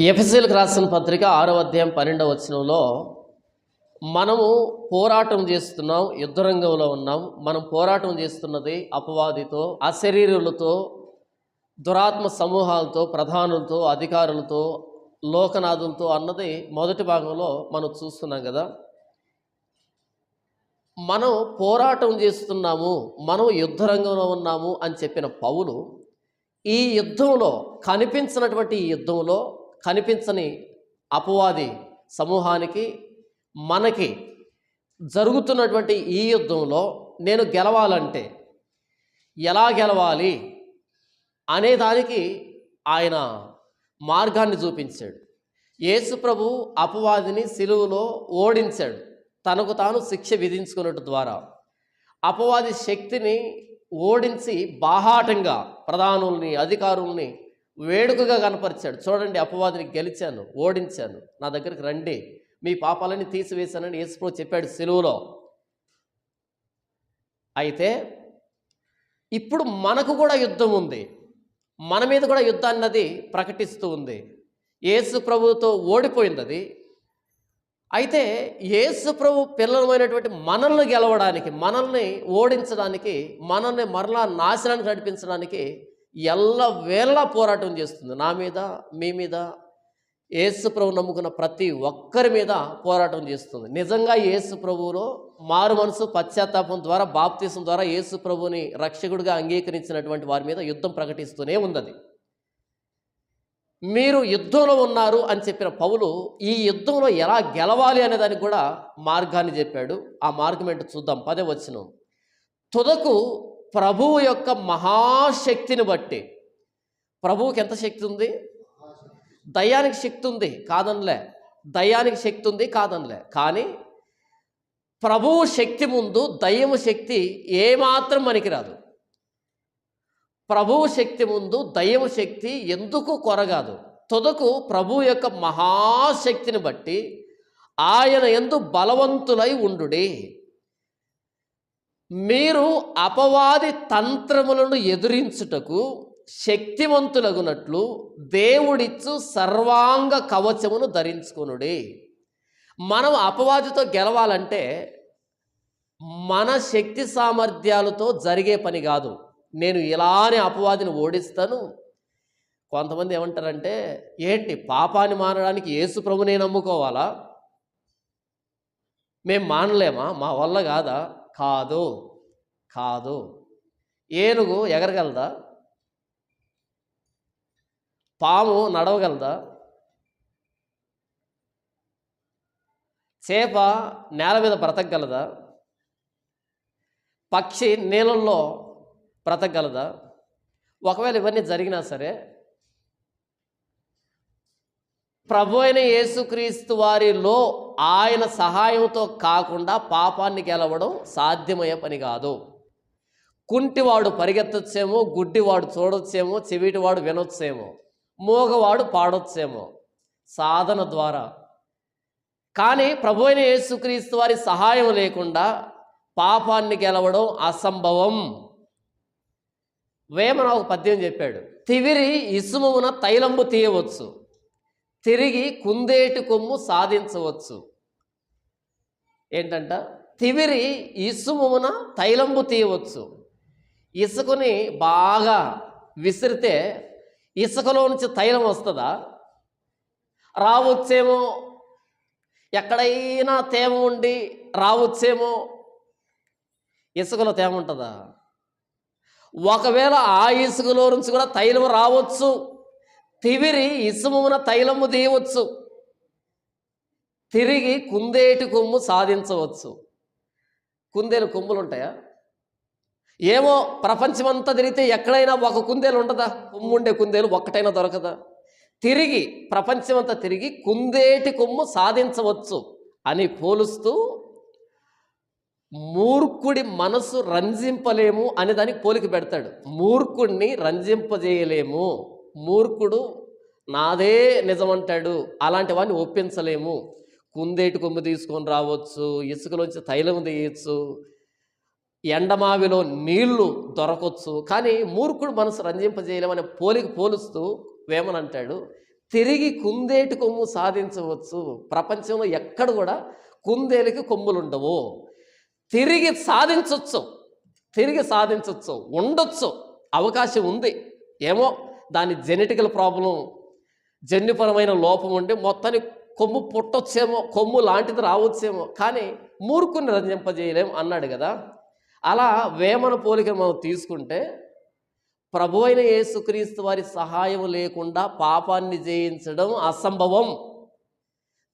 ఎఫెసీయులకు రాసిన పత్రిక 6వ అధ్యాయం 12వ వచనంలో మనము పోరాటం చేస్తున్నాం, యుద్ధరంగంలో ఉన్నాం. మనం పోరాటం చేస్తున్నది అపవాదితో, అశరీరులతో, దురాత్మ సమూహాలతో, ప్రధానులతో, అధికారులతో, లోకనాథులతో అన్నది మొదటి భాగంలో మనం చూస్తున్నాం కదా. మనం పోరాటం చేస్తున్నాము, మనం యుద్ధరంగంలో ఉన్నాము అని చెప్పిన పౌలు ఈ యుద్ధంలో కనిపించినటువంటి ఈ యుద్ధంలో కనిపించని అపవాది సమూహానికి మనకి జరుగుతున్నటువంటి ఈ యుద్ధంలో నేను గెలవాలంటే ఎలా గెలవాలి అనే దానికి ఆయన మార్గాన్ని చూపించాడు. యేసు ప్రభు అపవాదిని సిలువలో ఓడించాడు, తనకు తాను శిక్ష విధించుకున్నట్టు ద్వారా అపవాది శక్తిని ఓడించి బాహాటంగా ప్రధానుల్ని, అధికారుల్ని వేడుకగా కనపరిచాడు. చూడండి, అపవాదిని గెలిచాను, ఓడించాను, నా దగ్గరికి రండి, మీ పాపాలని తీసివేశానని యేసు ప్రభు చెప్పాడు సిలువలో. అయితే ఇప్పుడు మనకు కూడా యుద్ధం ఉంది, మన మీద కూడా యుద్ధాన్ని అది ప్రకటిస్తూ ఉంది. యేసు ప్రభువుతో ఓడిపోయింది అది. అయితే యేసు ప్రభు పిల్లలమైనటువంటి మనల్ని గెలవడానికి, మనల్ని ఓడించడానికి, మనల్ని మరలా నాశనానికి నడిపించడానికి ఎల్లవేళలా పోరాటం చేస్తుంది. నా మీద, మీ మీద, యేసు ప్రభు నమ్ముకున్న ప్రతి ఒక్కరి మీద పోరాటం చేస్తుంది. నిజంగా యేసు ప్రభువులో మారు మనసు, పశ్చాత్తాపం ద్వారా, బాప్తిసం ద్వారా యేసు ప్రభువుని రక్షకుడిగా అంగీకరించినటువంటి వారి మీద యుద్ధం ప్రకటిస్తూనే ఉంది. మీరు యుద్ధంలో ఉన్నారు అని చెప్పిన పౌలు ఈ యుద్ధంలో ఎలా గెలవాలి అనే దానికి కూడా మార్గాన్ని చెప్పాడు. ఆ మార్గం ఏంటో చూద్దాం. 10వ వచనం, తుదకు ప్రభువు యొక్క మహాశక్తిని బట్టి. ప్రభువుకి ఎంత శక్తి ఉంది? దయ్యానికి శక్తి ఉంది కాదనిలే, దయ్యానికి శక్తి ఉంది కాదనిలే. కానీ ప్రభువు శక్తి ముందు దయ్యము శక్తి ఏమాత్రం పనికిరాదు. ప్రభువు శక్తి ముందు దయ్యము శక్తి ఎందుకు కొరగాదు. తుదకు ప్రభు యొక్క మహాశక్తిని బట్టి ఆయన యందు బలవంతులై ఉండుడి. మీరు అపవాది తంత్రములను ఎదురించుటకు శక్తివంతులగునట్లు దేవుడిచ్చు సర్వాంగ కవచమును ధరించుకొనుడి. మనం అపవాదితో గెలవాలంటే మన శక్తి సామర్థ్యాలతో జరిగే పని కాదు. నేను ఇలానే అపవాదిని ఓడిస్తాను. కొంతమంది ఏమంటారంటే, ఏంటి పాపాన్ని మానడానికి యేసు ప్రభునే నమ్ముకోవాలా? మేము మానలేమా? మా వల్ల కాదా? కాదు కాదు. ఏనుగు ఎగరగలదా? పాము నడవగలదా? చేప నేల మీద బ్రతకగలదా? పక్షి నీళ్ళల్లో బ్రతకగలదా? ఒకవేళ ఇవన్నీ జరిగినా సరే ప్రభు అయిన యేసుక్రీస్తు వారిలో ఆయన సహాయంతో కాకుండా పాపాన్ని గెలవడం సాధ్యమయ్యే పని కాదు. కుంటివాడు పరిగెత్తొచ్చేమో, గుడ్డివాడు చూడొచ్చేమో, చెవిటివాడు వినొచ్చేమో, మూగవాడు పాడొచ్చేమో సాధన ద్వారా. కానీ ప్రభు అయిన యేసుక్రీస్తు వారి సహాయం లేకుండా పాపాన్ని గెలవడం అసంభవం. వేమన ఒక పద్యం చెప్పాడు, తివిరి ఇసుమున తైలంబు తీయవచ్చు, తిరిగి కుందేటి కొమ్ము సాధించవచ్చు. ఏంటంట? తివిరి ఇసుమున తైలంబు తీయవచ్చు. ఇసుకని బాగా విసిరితే ఇసుకలో నుంచి తైలం వస్తుందా? రావచ్చేమో, ఎక్కడైనా తేమ ఉండి రావచ్చేమో. ఇసుకలో తేమ ఉంటుందా? ఒకవేళ ఆ ఇసుకలో నుంచి కూడా తైలం రావచ్చు. తివిరి ఇసుమున తైలము తీయవచ్చు, తిరిగి కుందేటి కొమ్ము సాధించవచ్చు. కుందేలు కొమ్ములు ఉంటాయా? ఏమో, ప్రపంచమంతా తిరిగితే ఎక్కడైనా ఒక కుందేలు ఉంటుందా? కొమ్ము ఉండే కుందేలు ఒక్కటైనా దొరకదా? తిరిగి ప్రపంచమంతా తిరిగి కుందేటి కొమ్ము సాధించవచ్చు అని పోలుస్తూ మూర్ఖుడి మనసు రంజింపలేము అని దానికి పోలిక పెడతాడు. మూర్ఖుడిని రంజింపజేయలేము, మూర్ఖుడు నాదే నిజమంటాడు, అలాంటి వాడిని ఒప్పించలేము. కుందేటి కొమ్ము తీసుకొని రావచ్చు, ఇసుకలోంచి తైలం తీయచ్చు, ఎండమావిలో నీళ్లు దొరకవచ్చు, కానీ మూర్ఖుడు మనసు రంజింపజేయలేమనే పోలిక పోలుస్తూ వేమనంటాడు, తిరిగి కుందేటి కొమ్ము సాధించవచ్చు. ప్రపంచంలో ఎక్కడ కూడా కుందేలుకి కొమ్ములు ఉండవు. తిరిగి సాధించవచ్చు, ఉండొచ్చు, అవకాశం ఉంది. ఏమో దాని జెనెటికల్ ప్రాబ్లం, జన్యుపరమైన లోపం ఉండి మొత్తానికి కొమ్ము పుట్టొచ్చేమో, కొమ్ము లాంటిది రావచ్చేమో, కానీ మూర్ఖుని రంజింపజేయలేం అన్నాడు కదా. అలా వేమన పోలిక మనం తీసుకుంటే ప్రభు అయిన యేసుక్రీస్తు వారి సహాయం లేకుండా పాపాన్ని జయించడం అసంభవం.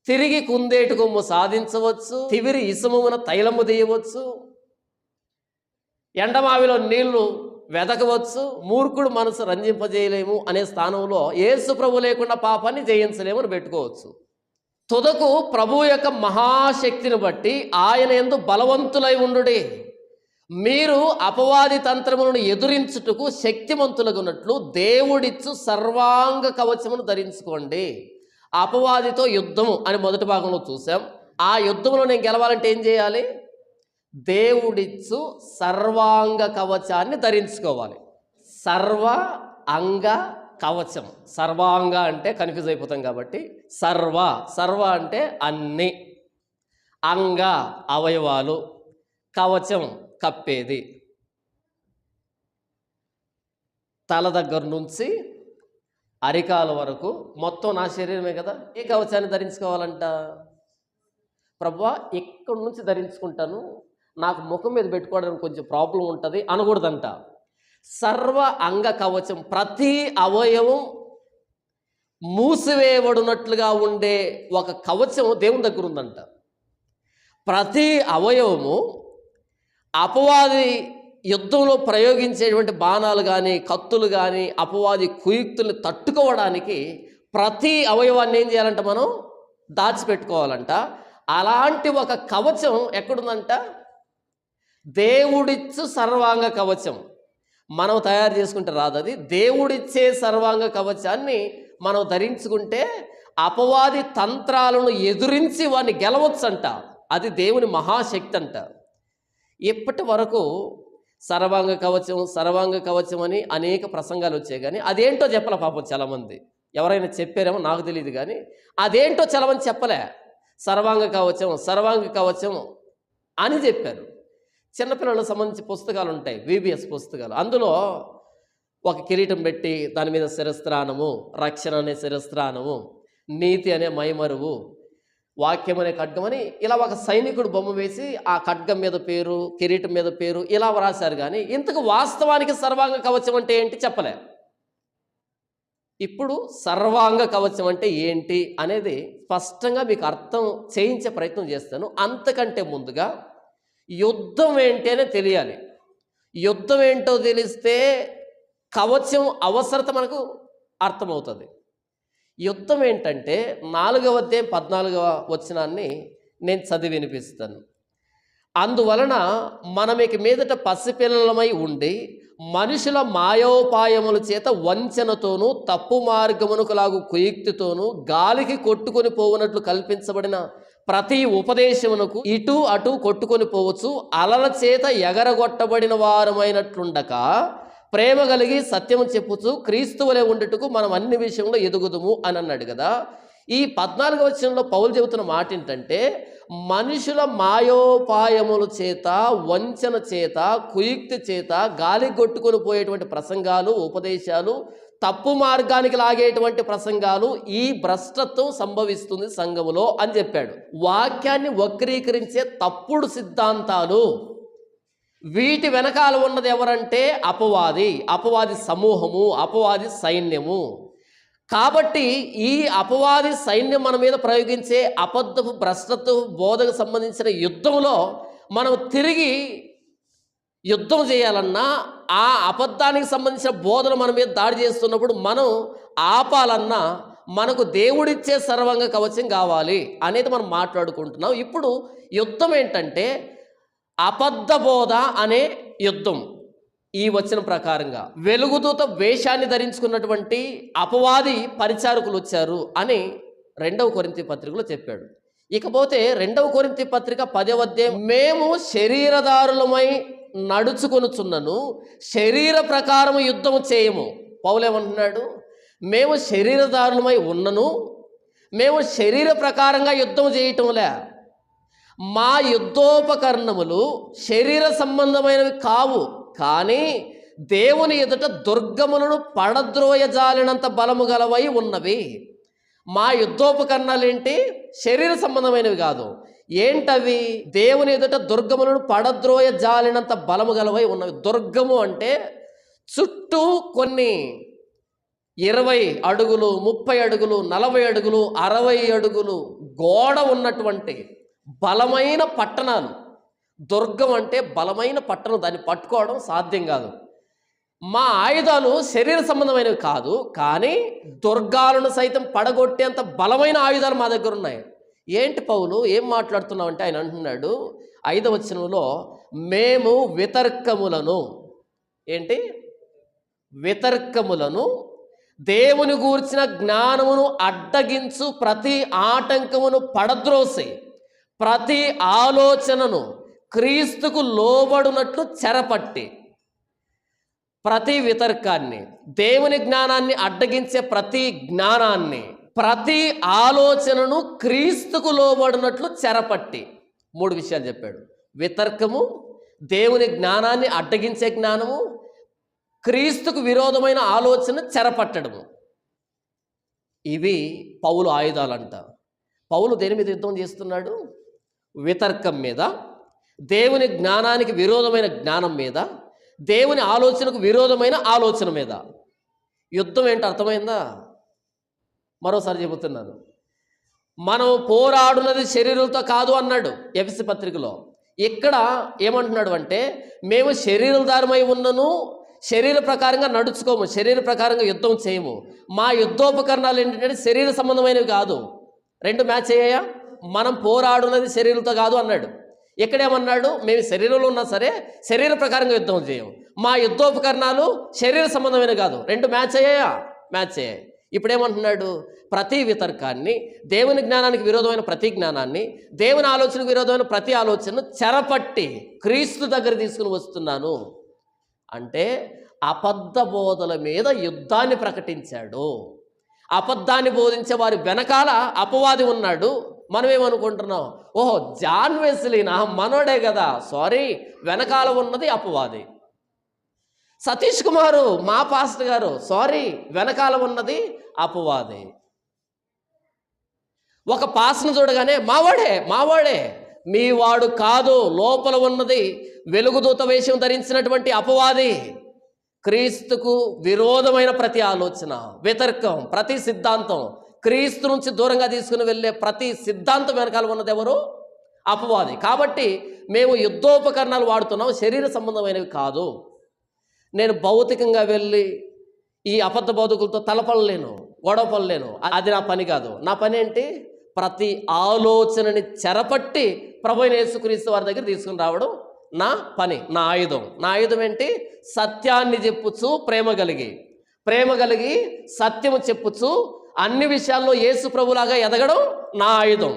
తిరిగి కుందేటి కొమ్ము సాధించవచ్చు, తివిరి ఇసుమున తైలము తీయవచ్చు, ఎండమావిలో నీళ్లు వెదకవచ్చు, మూర్ఖుడు మనసు రంజింపజేయలేము అనే స్థానంలో యేసు ప్రభు లేకుండా పాపాన్ని జయించలేము అని పెట్టుకోవచ్చు. తుదకు ప్రభు యొక్క మహాశక్తిని బట్టి ఆయన యందు బలవంతులై ఉండుడి. మీరు అపవాది తంత్రములను ఎదురించుటకు శక్తిమంతులగున్నట్లు దేవుడిచ్చు సర్వాంగ కవచమును ధరించుకోండి. అపవాదితో యుద్ధము అని మొదటి భాగంలో చూసాం. ఆ యుద్ధంలో నేను గెలవాలంటే ఏం చేయాలి? దేవుడిచ్చు సర్వాంగ కవచాన్ని ధరించుకోవాలి. సర్వ అంగ కవచం. సర్వాంగ అంటే కన్ఫ్యూజ్ అయిపోతాం కాబట్టి సర్వ అంటే అన్ని, అంగ అవయవాలు, కవచం కప్పేది. తల దగ్గర నుంచి అరికాల వరకు మొత్తం నా శరీరమే కదా. ఏ కవచాన్ని ధరించుకోవాలంట? ప్రభువా ఇక్కడి నుంచి ధరించుకుంటాను, నాకు ముఖం మీద పెట్టుకోవడానికి కొంచెం ప్రాబ్లం ఉంటుంది అనకూడదంట. సర్వ అంగ కవచం, ప్రతి అవయవం మూసివేయబడినట్లుగా ఉండే ఒక కవచం దేవుని దగ్గర ఉందంట. ప్రతి అవయవము అపవాది యుద్ధంలో ప్రయోగించేటువంటి బాణాలు కానీ, కత్తులు కానీ, అపవాది కుయుక్తుల్ని తట్టుకోవడానికి ప్రతి అవయవాన్ని ఏం చేయాలంట? మనం దాచిపెట్టుకోవాలంట. అలాంటి ఒక కవచం ఎక్కడుందంట? దేవుడిచ్చు సర్వాంగ కవచం. మనం తయారు చేసుకుంటే రాదు అది. దేవుడిచ్చే సర్వాంగ కవచాన్ని మనం ధరించుకుంటే అపవాది తంత్రాలను ఎదురించి వాడిని గెలవచ్చంట. అది దేవుని మహాశక్తి అంట. ఇప్పటి వరకు సర్వాంగ కవచం అని అనేక ప్రసంగాలు వచ్చాయి, కానీ అదేంటో చెప్పలే పాపం చాలామంది. ఎవరైనా చెప్పారేమో నాకు తెలియదు, కానీ అదేంటో చాలామంది చెప్పలే. సర్వాంగ కవచం అని చెప్పారు. చిన్నపిల్లలకు సంబంధించి పుస్తకాలు ఉంటాయి, VBS పుస్తకాలు. అందులో ఒక కిరీటం పెట్టి దాని మీద శిరస్త్రాణము, రక్షణ అనే శిరస్త్రాణము, నీతి అనే మైమరువు, వాక్యం అనే ఖడ్గమని ఇలా ఒక సైనికుడు బొమ్మ వేసి ఆ ఖడ్గం మీద పేరు, కిరీటం మీద పేరు ఇలా రాశారు. కానీ ఇంతకు వాస్తవానికి సర్వాంగ కవచం అంటే ఏంటి చెప్పలే. ఇప్పుడు సర్వాంగ కవచం అంటే ఏంటి అనేది స్పష్టంగా మీకు అర్థం చేయించే ప్రయత్నం చేస్తాను. అంతకంటే ముందుగా యుద్ధం ఏంటి అనే తెలియాలి. యుద్ధం ఏంటో తెలిస్తే కవచం అవసరత మనకు అర్థమవుతుంది. యుద్ధం ఏంటంటే 4వ అధ్యాయం 14వ వచనాన్ని నేను చదివి వినిపిస్తాను. అందువలన మనమిక మీదట పసిపిల్లలమై ఉండి మనుషుల మాయోపాయముల చేత వంచనతోనూ తప్పు మార్గమునకు లాగు కుయుక్తితోనూ గాలికి కొట్టుకొని పోవునట్లు కల్పించబడిన ప్రతి ఉపదేశమునకు ఇటు అటు కొట్టుకొని పోవచ్చు, అలల చేత ఎగరగొట్టబడిన వారమైనట్లుండక ప్రేమ కలిగి సత్యము చెప్పుచు క్రీస్తు వలె ఉండుటకు మనం అన్ని విషయంలో ఎదుగుదుము అని అన్నాడు కదా. ఈ 14వ వచనంలో పౌలు చెబుతున్న మాట ఏంటంటే, మనుషుల మాయోపాయముల చేత, వంచన చేత, కుయుక్తి చేత గాలి కొట్టుకొని పోయేటువంటి ప్రసంగాలు, ఉపదేశాలు, తప్పు మార్గానికి లాగేటువంటి ప్రసంగాలు, ఈ భ్రష్టత్వం సంభవిస్తుంది సంఘములో అని చెప్పాడు. వాక్యాన్ని వక్రీకరించే తప్పుడు సిద్ధాంతాలు, వీటి వెనకాల ఉన్నది ఎవరంటే అపవాది సమూహము, అపవాది సైన్యము. కాబట్టి ఈ అపవాది సైన్యం మన మీద ప్రయోగించే అబద్ధపు భ్రష్టత్వ బోధకు సంబంధించిన యుద్ధంలో మనం తిరిగి యుద్ధం చేయాలన్నా, ఆ అబద్ధానికి సంబంధించిన బోధన మన మీద దాడి చేస్తున్నప్పుడు మనం ఆపాలన్నా మనకు దేవుడిచ్చే సర్వాంగ కవచం కావాలి అనేది మనం మాట్లాడుకుంటున్నాం. ఇప్పుడు యుద్ధం ఏంటంటే అబద్ధ బోధ అనే యుద్ధం. ఈ వచనం ప్రకారంగా వెలుగుదూత వేషాన్ని ధరించుకున్నటువంటి అపవాది పరిచారకులు వచ్చారు అని 2వ కొరింథీ పత్రికలో చెప్పాడు. ఇకపోతే 2వ కొరింథీ పత్రిక 10వ అధ్యాయం, మేము శరీరదారులమై నడుచుకొనుచున్నను శరీర ప్రకారము యుద్ధము చేయము. పౌలు ఏమంటున్నాడు? మేము శరీరధారులమై ఉన్నను మేము శరీర ప్రకారంగా యుద్ధం చేయటంలే. మా యుద్ధోపకరణములు శరీర సంబంధమైనవి కావు, కానీ దేవుని ఎదుట దుర్గములను పడద్రోయజాలినంత బలము గలవై ఉన్నవి. మా యుద్ధోపకరణాలు ఏంటి? శరీర సంబంధమైనవి కాదు. ఏంటవి? దేవుని ఎదుట దుర్గములను పడద్రోయజాలినంత బలము గలవై ఉన్నవి. దుర్గము అంటే చుట్టూ కొన్ని 20 అడుగులు, 30 అడుగులు, 40 అడుగులు, 60 అడుగులు గోడ ఉన్నటువంటి బలమైన పట్టణాలు. దుర్గం అంటే బలమైన పట్టణం, దాన్ని పట్టుకోవడం సాధ్యం కాదు. మా ఆయుధాలు శరీర సంబంధమైనవి కాదు, కానీ దుర్గాలను సైతం పడగొట్టేంత బలమైన ఆయుధాలు మా దగ్గర ఉన్నాయి. ఏంటి పౌలు ఏం మాట్లాడుతున్నావు అంటే, ఆయన అంటున్నాడు 5వ వచనంలో, మేము వితర్కములను, ఏంటి వితర్కములను, దేవుని గూర్చిన జ్ఞానమును అడ్డగించు ప్రతి ఆటంకమును పడద్రోసి ప్రతి ఆలోచనను క్రీస్తుకు లోబడునట్లు చెరపట్టి, ప్రతి వితర్కాన్ని, దేవుని జ్ఞానాన్ని అడ్డగించే ప్రతి జ్ఞానాన్ని, ప్రతి ఆలోచనను క్రీస్తుకు లోబడినట్లు చెరపట్టి. 3 విషయాలు చెప్పాడు. వితర్కము, దేవుని జ్ఞానాన్ని అడ్డగించే జ్ఞానము, క్రీస్తుకు విరోధమైన ఆలోచన చెరపట్టడము. ఇవి పౌలు ఆయుధాలంట. పౌలు దేని మీద యుద్ధం చేస్తున్నాడు? వితర్కం మీద, దేవుని జ్ఞానానికి విరోధమైన జ్ఞానం మీద, దేవుని ఆలోచనకు విరోధమైన ఆలోచన మీద. యుద్ధం ఏంటి అర్థమైందా? మరోసారి చెబుతున్నాను. మనం పోరాడున్నది శరీరులతో కాదు అన్నాడు ఎఫెసీ పత్రికలో. ఇక్కడ ఏమంటున్నాడు అంటే, మేము శరీరధారమై ఉన్నను శరీర ప్రకారంగా నడుచుకోము, శరీర ప్రకారంగా యుద్ధం చేయము. మా యుద్ధోపకరణాలు ఏంటంటే శరీర సంబంధమైనవి కాదు. 2 మ్యాచ్ అయ్యాయా? మనం పోరాడున్నది శరీరంతో కాదు అన్నాడు. ఎక్కడేమన్నాడు? మేము శరీరంలో ఉన్నా సరే శరీర ప్రకారంగా యుద్ధం చేయము. మా యుద్ధోపకరణాలు శరీర సంబంధమైన కాదు. 2 మ్యాచ్ అయ్యాయా? మ్యాచ్ అయ్యాయి. ఇప్పుడేమంటున్నాడు? ప్రతి వితర్కాన్ని, దేవుని జ్ఞానానికి విరోధమైన ప్రతి జ్ఞానాన్ని, దేవుని ఆలోచనకు విరోధమైన ప్రతి ఆలోచనను చెరపట్టి క్రీస్తు దగ్గర తీసుకుని వస్తున్నాను అంటే అబద్ధ బోధల మీద యుద్ధాన్ని ప్రకటించాడు. అబద్ధాన్ని బోధించే వారి వెనకాల అపవాది ఉన్నాడు. మనం ఏమనుకుంటున్నాం? ఓహో, జాన్ వెస్లీనా, మనోడే కదా. సారీ, వెనకాల ఉన్నది అపవాది. సతీష్ కుమారు మా పాస్టర్ గారు, సారీ, వెనకాల ఉన్నది అపవాది. ఒక పాస్ను చూడగానే మావాడే, మీ వాడు కాదు, లోపల ఉన్నది వెలుగుదూత వేషం ధరించినటువంటి అపవాది. క్రీస్తుకు విరోధమైన ప్రతి ఆలోచన, వితర్కం, ప్రతి సిద్ధాంతం, క్రీస్తు నుంచి దూరంగా తీసుకుని వెళ్ళే ప్రతి సిద్ధాంతం వెనకాల ఉన్నది ఎవరు? అపవాది. కాబట్టి మేము యుద్ధోపకరణాలు వాడుతున్నాం, శరీర సంబంధమైనవి కాదు. నేను భౌతికంగా వెళ్ళి ఈ అబద్ధ బోధకులతో తలపడలేను, గొడవపడలేను. అది నా పని కాదు. నా పని ఏంటి? ప్రతి ఆలోచనని చెరపట్టి ప్రభువైన యేసుక్రీస్తు వారి దగ్గర తీసుకుని రావడం నా పని, నా ఆయుధం. నా ఆయుధం ఏంటి? సత్యాన్ని చెప్పుచు ప్రేమ కలిగి సత్యము చెప్పుచు అన్ని విషయాల్లో యేసు ప్రభులాగా ఎదగడం నా ఆయుధం,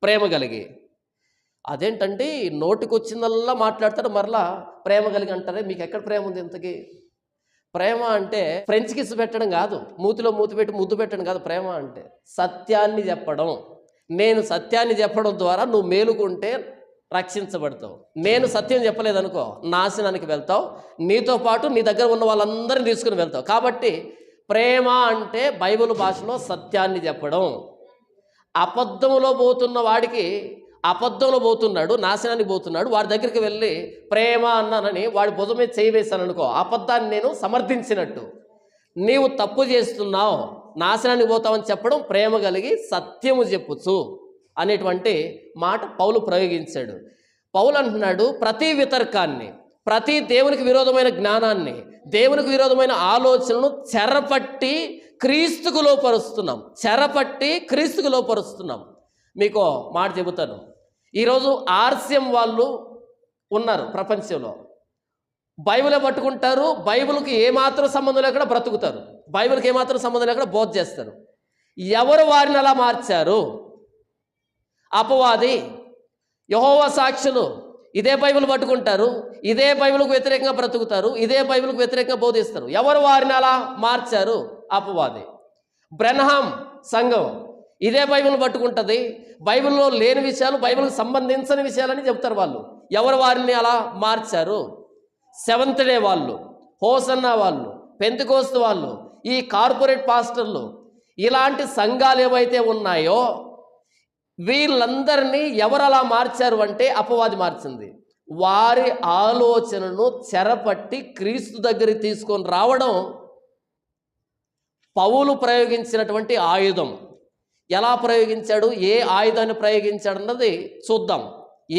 ప్రేమ కలిగి. అదేంటంటే నోటికొచ్చిందల్లా మాట్లాడతారు, మరలా ప్రేమ కలిగి అంటారే. మీకు ఎక్కడ ప్రేమ ఉంది ఇంతకీ? ప్రేమ అంటే ఫ్రెంచ్ కిస్ పెట్టడం కాదు, మూతిలో మూతి పెట్టి ముద్దు పెట్టడం కాదు. ప్రేమ అంటే సత్యాన్ని చెప్పడం. నేను సత్యాన్ని చెప్పడం ద్వారా నువ్వు మేలుకుంటే రక్షించబడతావు. నేను సత్యం చెప్పలేదనుకో, నాశనానికి వెళ్తావు, నీతో పాటు నీ దగ్గర ఉన్న వాళ్ళందరినీ తీసుకుని వెళ్తావు. కాబట్టి ప్రేమ అంటే బైబిల్ భాషలో సత్యాన్ని చెప్పడం. అబద్ధంలో పోతున్న వాడికి, అబద్ధంలో పోతున్నాడు, నాశనానికి పోతున్నాడు, వాడి దగ్గరికి వెళ్ళి ప్రేమ అన్నానని వాడి భుజం మీద చేయి వేశాను అనుకో, అబద్ధాన్ని నేను సమర్థించినట్టు. నీవు తప్పు చేస్తున్నావు, నాశనానికి పోతావని చెప్పడం ప్రేమ కలిగి సత్యము చెప్పుచు అనేటువంటి మాట పౌలు ప్రయోగించాడు. పౌలు అంటున్నాడు, ప్రతి వితర్కాన్ని, ప్రతి దేవునికి విరోధమైన జ్ఞానాన్ని, దేవునికి విరోధమైన ఆలోచనను చెరపట్టి క్రీస్తుకు లోపరుస్తున్నాం. మీకు మాట చెబుతాను. ఈరోజు ఆర్సిఎం వాళ్ళు ఉన్నారు ప్రపంచంలో. బైబిల్ పట్టుకుంటారు, బైబిల్కి ఏమాత్రం సంబంధం లేకుండా బ్రతుకుతారు, బైబిల్కి ఏమాత్రం సంబంధం లేకుండా బోధ చేస్తారు. ఎవరు వారిని అలా మార్చారు? అపవాది. యెహోవా సాక్షులు ఇదే బైబిల్ పట్టుకుంటారు, ఇదే బైబిల్కు వ్యతిరేకంగా బ్రతుకుతారు, ఇదే బైబిల్కు వ్యతిరేకంగా బోధిస్తారు. ఎవరు వారిని అలా మార్చారు? అపవాది. బ్రెన్హామ్ సంఘం ఇదే బైబిల్ పట్టుకుంటుంది. బైబిల్లో లేని విషయాలు, బైబిల్కి సంబంధించని విషయాలని చెప్తారు వాళ్ళు. ఎవరు వారిని అలా మార్చారు? సెవెంత్ డే వాళ్ళు, హోసన్నా వాళ్ళు, పెంతెకోస్తు వాళ్ళు, ఈ కార్పొరేట్ పాస్టర్లు, ఇలాంటి సంఘాలు ఏవైతే ఉన్నాయో వీళ్ళందరినీ ఎవరు అలా మార్చారు అంటే అపవాది మార్చింది. వారి ఆలోచనను చెరపట్టి క్రీస్తు దగ్గరికి తీసుకొని రావడం పౌలు ప్రయోగించినటువంటి ఆయుధం. ఎలా ప్రయోగించాడు, ఏ ఆయుధాన్ని ప్రయోగించాడు అన్నది చూద్దాం.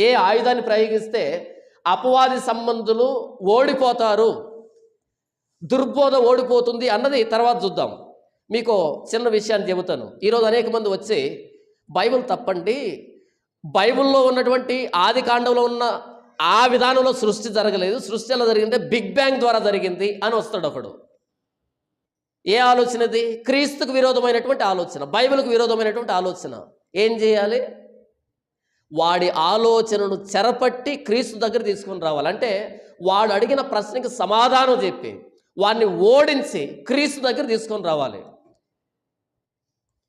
ఏ ఆయుధాన్ని ప్రయోగిస్తే అపవాది సంబంధులు ఓడిపోతారు, దుర్బోధ ఓడిపోతుంది అన్నది తర్వాత చూద్దాం. మీకు చిన్న విషయాన్ని చెబుతాను. ఈరోజు అనేక మంది వచ్చి బైబిల్ తప్పండి, బైబిల్లో ఉన్నటువంటి ఆది కాండంలో ఉన్న ఆ విధానంలో సృష్టి జరగలేదు, సృష్టి ఎలా జరిగిందంటే బిగ్ బ్యాంగ్ ద్వారా జరిగింది అని వస్తాడు ఒకడు. ఏ ఆలోచనది? క్రీస్తుకు విరోధమైనటువంటి ఆలోచన, బైబిల్కు విరోధమైనటువంటి ఆలోచన. ఏం చేయాలి? వాడి ఆలోచనను చెరపట్టి క్రీస్తు దగ్గర తీసుకొని రావాలి. అంటే వాడు అడిగిన ప్రశ్నకి సమాధానం చెప్పి వాడిని ఓడించి క్రీస్తు దగ్గర తీసుకొని రావాలి.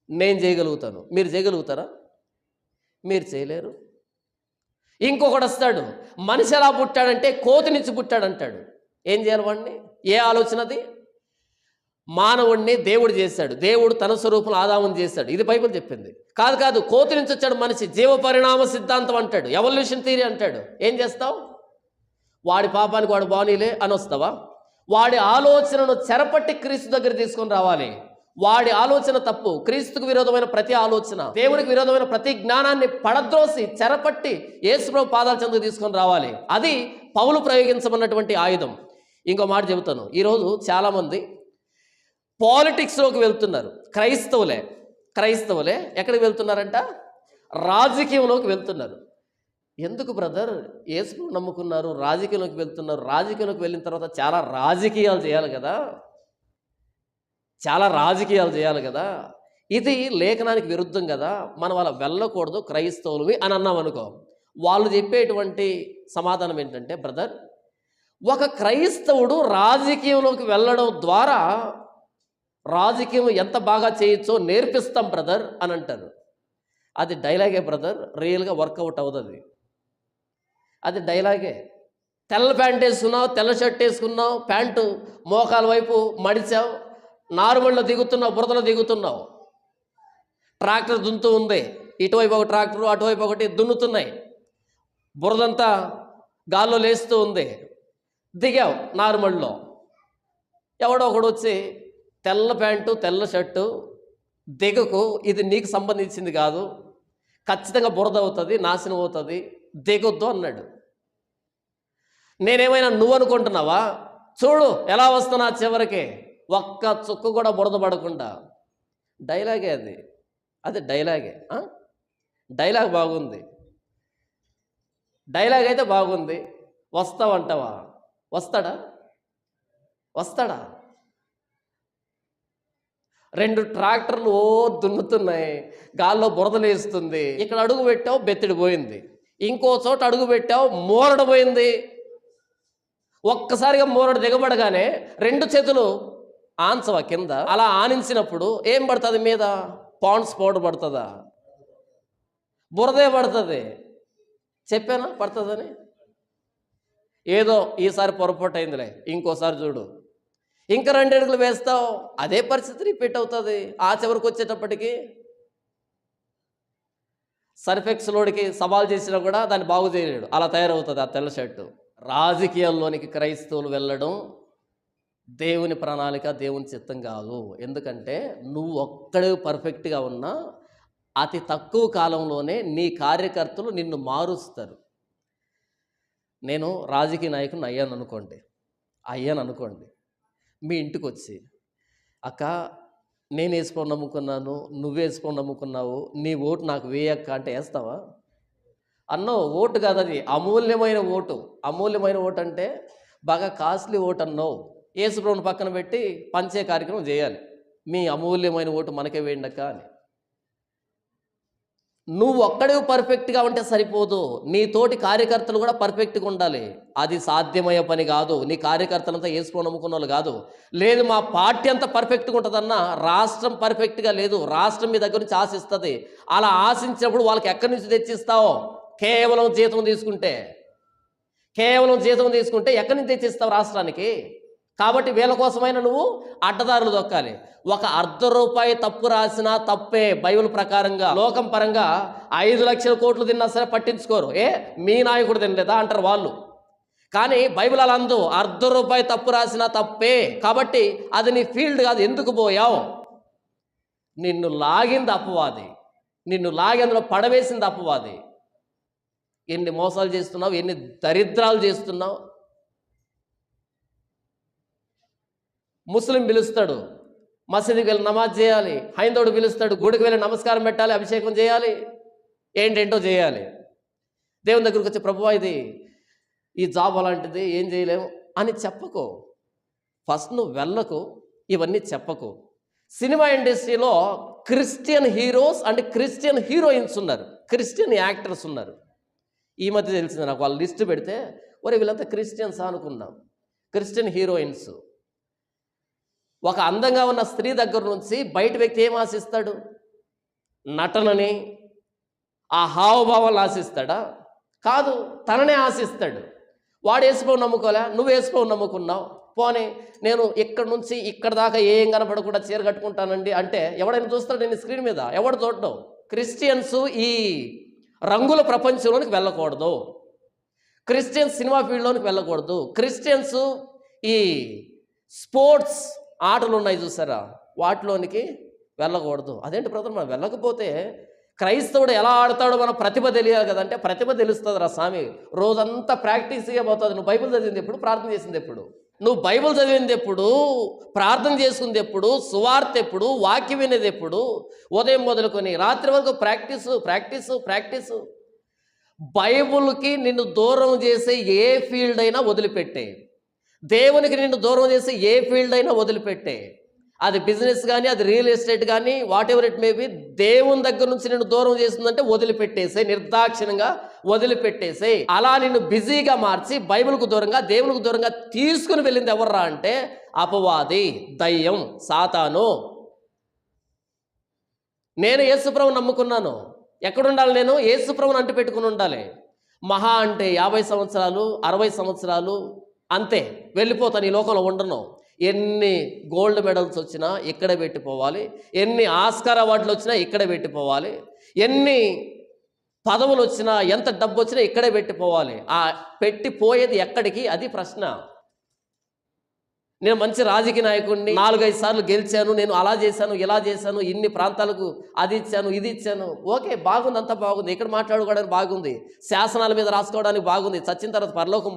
నేను చేయగలుగుతాను, మీరు చేయగలుగుతారా? మీరు చేయలేరు. ఇంకొకడు వస్తాడు, మనిషి ఎలా పుట్టాడంటే కోతి నుంచి పుట్టాడంటాడు. ఏం చేయాలి వాడిని? ఏ ఆలోచనది? మానవుడిని దేవుడు చేశాడు, దేవుడు తన స్వరూపంలో ఆదాముని చేశాడు, ఇది బైబిల్ చెప్పింది. కాదు కాదు, కోతి నుంచి వచ్చాడు మనిషి, జీవ పరిణామ సిద్ధాంతం అంటాడు, ఎవల్యూషన్ థియరీ అంటాడు. ఏం చేస్తావు? వాడి పాపానికి వాడు బానీలే అని వస్తావా? వాడి ఆలోచనను చెరపట్టి క్రీస్తు దగ్గర తీసుకొని రావాలి. వాడి ఆలోచన తప్పు, క్రీస్తుకు విరోధమైన ప్రతి ఆలోచన, దేవునికి విరోధమైన ప్రతి జ్ఞానాన్ని పడద్రోసి చెరపట్టి యేసుప్రభు పాదాల చెందుకు తీసుకొని రావాలి. అది పౌలు ప్రయోగించమన్నటువంటి ఆయుధం. ఇంకో మాట చెబుతాను. ఈరోజు చాలామంది పాలిటిక్స్లోకి వెళ్తున్నారు. క్రైస్తవులే ఎక్కడికి వెళ్తున్నారంట? రాజకీయంలోకి వెళ్తున్నారు. ఎందుకు బ్రదర్? యేసును నమ్ముకున్నారు, రాజకీయంలోకి వెళ్తున్నారు. రాజకీయంలోకి వెళ్ళిన తర్వాత చాలా రాజకీయాలు చేయాలి కదా, ఇది లేఖనానికి విరుద్ధం కదా, మనం అలా వెళ్ళకూడదు క్రైస్తవులవి అని అన్నాం అనుకో. వాళ్ళు చెప్పేటువంటి సమాధానం ఏంటంటే, బ్రదర్, ఒక క్రైస్తవుడు రాజకీయంలోకి వెళ్ళడం ద్వారా రాజకీయం ఎంత బాగా చేయొచ్చో నేర్పిస్తాం బ్రదర్ అని అంటారు. అది డైలాగే బ్రదర్, రియల్గా వర్కౌట్ అవుతుంది. అది డైలాగే. తెల్ల ప్యాంట్ వేసుకున్నావు, తెల్ల షర్ట్ వేసుకున్నావు, ప్యాంటు మోకాల వైపు మడిచావు, నారుమళ్ళలో దిగుతున్నావు, బురదలో దిగుతున్నావు, ట్రాక్టర్ దున్నుతూ ఉంది, ఇటువైపు ఒక ట్రాక్టర్ అటువైపు ఒకటి దున్నుతున్నాయి, బురదంతా గాల్లో లేస్తూ ఉంది, దిగావు నారుమళ్ళలో. ఎవడో ఒకడు వచ్చి తెల్ల ప్యాంటు తెల్ల షర్టు దిగకు, ఇది నీకు సంబంధించింది కాదు, ఖచ్చితంగా బురద అవుతుంది, నాశనం అవుతుంది, దిగొద్దు అన్నాడు. నేనేమైనా నువ్వు అనుకుంటున్నావా? చూడు ఎలా వస్తున్నా చివరికి, ఒక్క చుక్క కూడా బురద పడకుండా. డైలాగే అది డైలాగే. డైలాగ్ బాగుంది, డైలాగ్ అయితే బాగుంది. వస్తావంటావా? వస్తాడా? 2 ట్రాక్టర్లు దున్నుతున్నాయి, గాల్లో బురదలేస్తుంది. ఇక్కడ అడుగు పెట్టావు, బెత్తిడి పోయింది. ఇంకో చోట అడుగు పెట్టావు, మూరడు పోయింది. ఒక్కసారిగా మూరడు దిగబడగానే 2 చేతులు ఆన్సవా కింద? అలా ఆనించినప్పుడు ఏం పడుతుంది మీద? పాండ్స్ పౌడర్ పడుతుందా? బురదే పడుతుంది. చెప్పానా పడుతుందని? ఏదో ఈసారి పొరపాటు అయిందిలే, ఇంకోసారి చూడు. ఇంకా 2 అడుగులు వేస్తావు, అదే పరిస్థితి రిపీట్ అవుతుంది. ఆ చివరికి వచ్చేటప్పటికి సర్ఫెక్స్లోడికి సవాల్ చేసినా కూడా దాన్ని బాగు చేయలేడు, అలా తయారవుతుంది ఆ తెల్ల షర్టు. రాజకీయాల్లోనికి క్రైస్తవులు వెళ్ళడం దేవుని ప్రణాళిక, దేవుని చిత్తం కాదు. ఎందుకంటే నువ్వు ఒక్కడే పర్ఫెక్ట్గా ఉన్నా అతి తక్కువ కాలంలోనే నీ కార్యకర్తలు నిన్ను మారుస్తారు. నేను రాజకీయ నాయకుని అయ్యాను అనుకోండి, మీ ఇంటికి వచ్చి, అక్క నేను వేసుకొని నమ్ముకున్నాను, నువ్వు వేసుకొని నమ్ముకున్నావు, నీ ఓటు నాకు వేయక్క అంటే వేస్తావా? అన్నావు. ఓటు కాదు అది, అమూల్యమైన ఓటు అంటే బాగా కాస్ట్లీ ఓటు అన్నావు. యేసుప్రభుని పక్కన పెట్టి పంచే కార్యక్రమం చేయాలి, మీ అమూల్యమైన ఓటు మనకే వేయండి అక్క అని. నువ్వు ఒక్కడివి పర్ఫెక్ట్గా ఉంటే సరిపోదు, నీ తోటి కార్యకర్తలు కూడా పర్ఫెక్ట్గా ఉండాలి. అది సాధ్యమయ్యే పని కాదు. నీ కార్యకర్తలంతా వేసుకో నమ్ముకున్న వాళ్ళు కాదు. లేదు మా పార్టీ అంతా పర్ఫెక్ట్గా ఉంటుందన్నా రాష్ట్రం పర్ఫెక్ట్గా లేదు, రాష్ట్రం మీ దగ్గర నుంచి ఆశిస్తుంది. అలా ఆశించినప్పుడు వాళ్ళకి ఎక్కడి నుంచి తెచ్చిస్తావు? కేవలం జీతం తీసుకుంటే ఎక్కడి నుంచి తెచ్చిస్తావు రాష్ట్రానికి? కాబట్టి వీళ్ళ కోసమైనా నువ్వు అడ్డదారులు దొక్కాలి. ఒక ₹1 తప్పు రాసినా తప్పే బైబిల్ ప్రకారంగా. లోకం పరంగా 5 లక్షల కోట్లు తిన్నా సరే పట్టించుకోరు. మీ నాయకుడు తినలేదా అంటారు వాళ్ళు. కానీ బైబిల్ అలా అందు, ₹1 తప్పు రాసినా తప్పే. కాబట్టి అది నీ ఫీల్డ్ కాదు. ఎందుకు పోయావు? నిన్ను లాగింది అపవాది, నిన్ను లాగి అందులో పడవేసింది అపవాది. ఎన్ని మోసాలు చేస్తున్నావు, ఎన్ని దరిద్రాలు చేస్తున్నావు. ముస్లిం పిలుస్తాడు, మసీదుకి వెళ్ళి నమాజ్ చేయాలి. హైందవుడు పిలుస్తాడు, గుడికి వెళ్ళి నమస్కారం పెట్టాలి, అభిషేకం చేయాలి, ఏంటేంటో చేయాలి. దేవుని దగ్గరికి వచ్చి ప్రభువా ఇది ఈ జాబ్ అలాంటిది, ఏం చేయలేము అని చెప్పకు. ఫస్ట్ నువ్వు వెళ్ళకు, ఇవన్నీ చెప్పకు. సినిమా ఇండస్ట్రీలో Christian heroes and Christian heroines ఉన్నారు, క్రిస్టియన్ యాక్టర్స్ ఉన్నారు. ఈ మధ్య తెలిసింది నాకు, వాళ్ళు లిస్ట్ పెడితే ఒరే వీళ్ళంతా క్రిస్టియన్స్ అనుకున్నాం. Christian heroines. ఒక అందంగా ఉన్న స్త్రీ దగ్గర నుంచి బయట వ్యక్తి ఏం ఆశిస్తాడు? నటనని, ఆ హావభావాలు ఆశిస్తాడా? కాదు, తననే ఆశిస్తాడు. వాడు వేసిపోవు నమ్ముకోలే, నువ్వు వేసిపోవు నమ్ముకున్నావు. పోనీ నేను ఇక్కడ నుంచి ఇక్కడ దాకా ఏం కనపడకుండా చీర కట్టుకుంటానండి అంటే ఎవడైనా చూస్తాడు నేను స్క్రీన్ మీద? ఎవడు చూడడం. క్రిస్టియన్స్ ఈ రంగుల ప్రపంచంలోనికి వెళ్ళకూడదు, క్రిస్టియన్స్ సినిమా ఫీల్డ్లోనికి వెళ్ళకూడదు, క్రిస్టియన్స్ ఈ స్పోర్ట్స్ ఆటలు ఉన్నాయి చూసారా వాటిలోనికి వెళ్ళకూడదు. అదేంటి బ్రదర్, మనం వెళ్ళకపోతే క్రైస్తవుడు ఎలా ఆడతాడో మన ప్రతిభ తెలియాలి కదంటే, ప్రతిభ తెలుస్తుంది రా స్వామి. రోజంతా ప్రాక్టీస్గా పోతుంది. నువ్వు బైబిల్ చదివింది ఎప్పుడు? ప్రార్థన చేసింది ఎప్పుడు? నువ్వు బైబిల్ చదివింది ఎప్పుడు? ప్రార్థన చేసుకుంది ఎప్పుడు? సువార్త ఎప్పుడు? వాక్యం వినేది ఎప్పుడు? ఉదయం మొదలుకొని రాత్రి వరకు ప్రాక్టీసు. బైబిల్కి నిన్ను దూరం చేసే ఏ ఫీల్డ్ అయినా వదిలిపెట్టే, దేవునికి నిన్ను దూరం చేసి ఏ ఫీల్డ్ అయినా వదిలిపెట్టే. అది బిజినెస్ కానీ, అది రియల్ ఎస్టేట్ కానీ, what ever it may be, దేవుని దగ్గర నుంచి నిన్ను దూరం చేస్తుందంటే వదిలిపెట్టేసే, నిర్దాక్షిణ్యంగా వదిలిపెట్టేసే. అలా నిన్ను బిజీగా మార్చి బైబిల్కు దూరంగా, దేవునికి దూరంగా తీసుకుని వెళ్ళింది ఎవర్రా అంటే అపవాది, దయ్యం, సాతాను. నేను యేసుప్రభుని నమ్ముకున్నాను. ఎక్కడుండాలి? నేను యేసుప్రభుని అంటు పెట్టుకుని ఉండాలి. మహా అంటే 50 సంవత్సరాలు 60 సంవత్సరాలు అంతే, వెళ్ళిపోతాను, ఈ లోకంలో ఉండను. ఎన్ని గోల్డ్ మెడల్స్ వచ్చినా ఇక్కడే పెట్టిపోవాలి, ఎన్ని ఆస్కార్ అవార్డులు వచ్చినా ఇక్కడే పెట్టిపోవాలి, ఎన్ని పదవులు వచ్చినా, ఎంత డబ్బు వచ్చినా ఇక్కడే పెట్టిపోవాలి. ఆ పెట్టిపోయేది ఎక్కడికి? అది ప్రశ్న. నేను మంచి రాజకీయ నాయకుడిని, 4-5 సార్లు గెలిచాను, నేను అలా చేశాను, ఇలా చేశాను, ఇన్ని ప్రాంతాలకు అది ఇచ్చాను, ఇది ఇచ్చాను. ఓకే, బాగుంది, అంతా బాగుంది. ఇక్కడ మాట్లాడుకోవడానికి బాగుంది, శాసనాల మీద రాసుకోవడానికి బాగుంది. చచ్చిన తర్వాత పరలోకం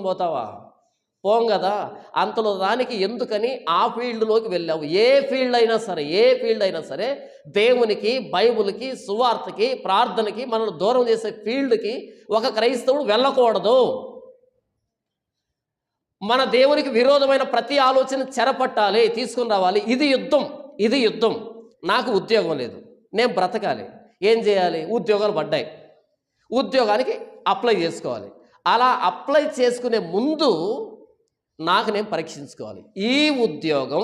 పోతావా? పోం కదా. అంతలో దానికి ఎందుకని ఆ ఫీల్డ్లోకి వెళ్ళావు? ఏ ఫీల్డ్ అయినా సరే దేవునికి, బైబిల్కి, సువార్తకి, ప్రార్థనకి మనల్ని దూరం చేసే ఫీల్డ్కి ఒక క్రైస్తవుడు వెళ్ళకూడదు. మన దేవునికి విరోధమైన ప్రతి ఆలోచన చెరపట్టాలి, తీసుకుని రావాలి. ఇది యుద్ధం. నాకు ఉద్యోగం లేదు, నేను బ్రతకాలి, ఏం చేయాలి? ఉద్యోగాలు పడ్డాయి, ఉద్యోగానికి అప్లై చేసుకోవాలి. అలా అప్లై చేసుకునే ముందు నాకు నేను పరీక్షించుకోవాలి. ఈ ఉద్యోగం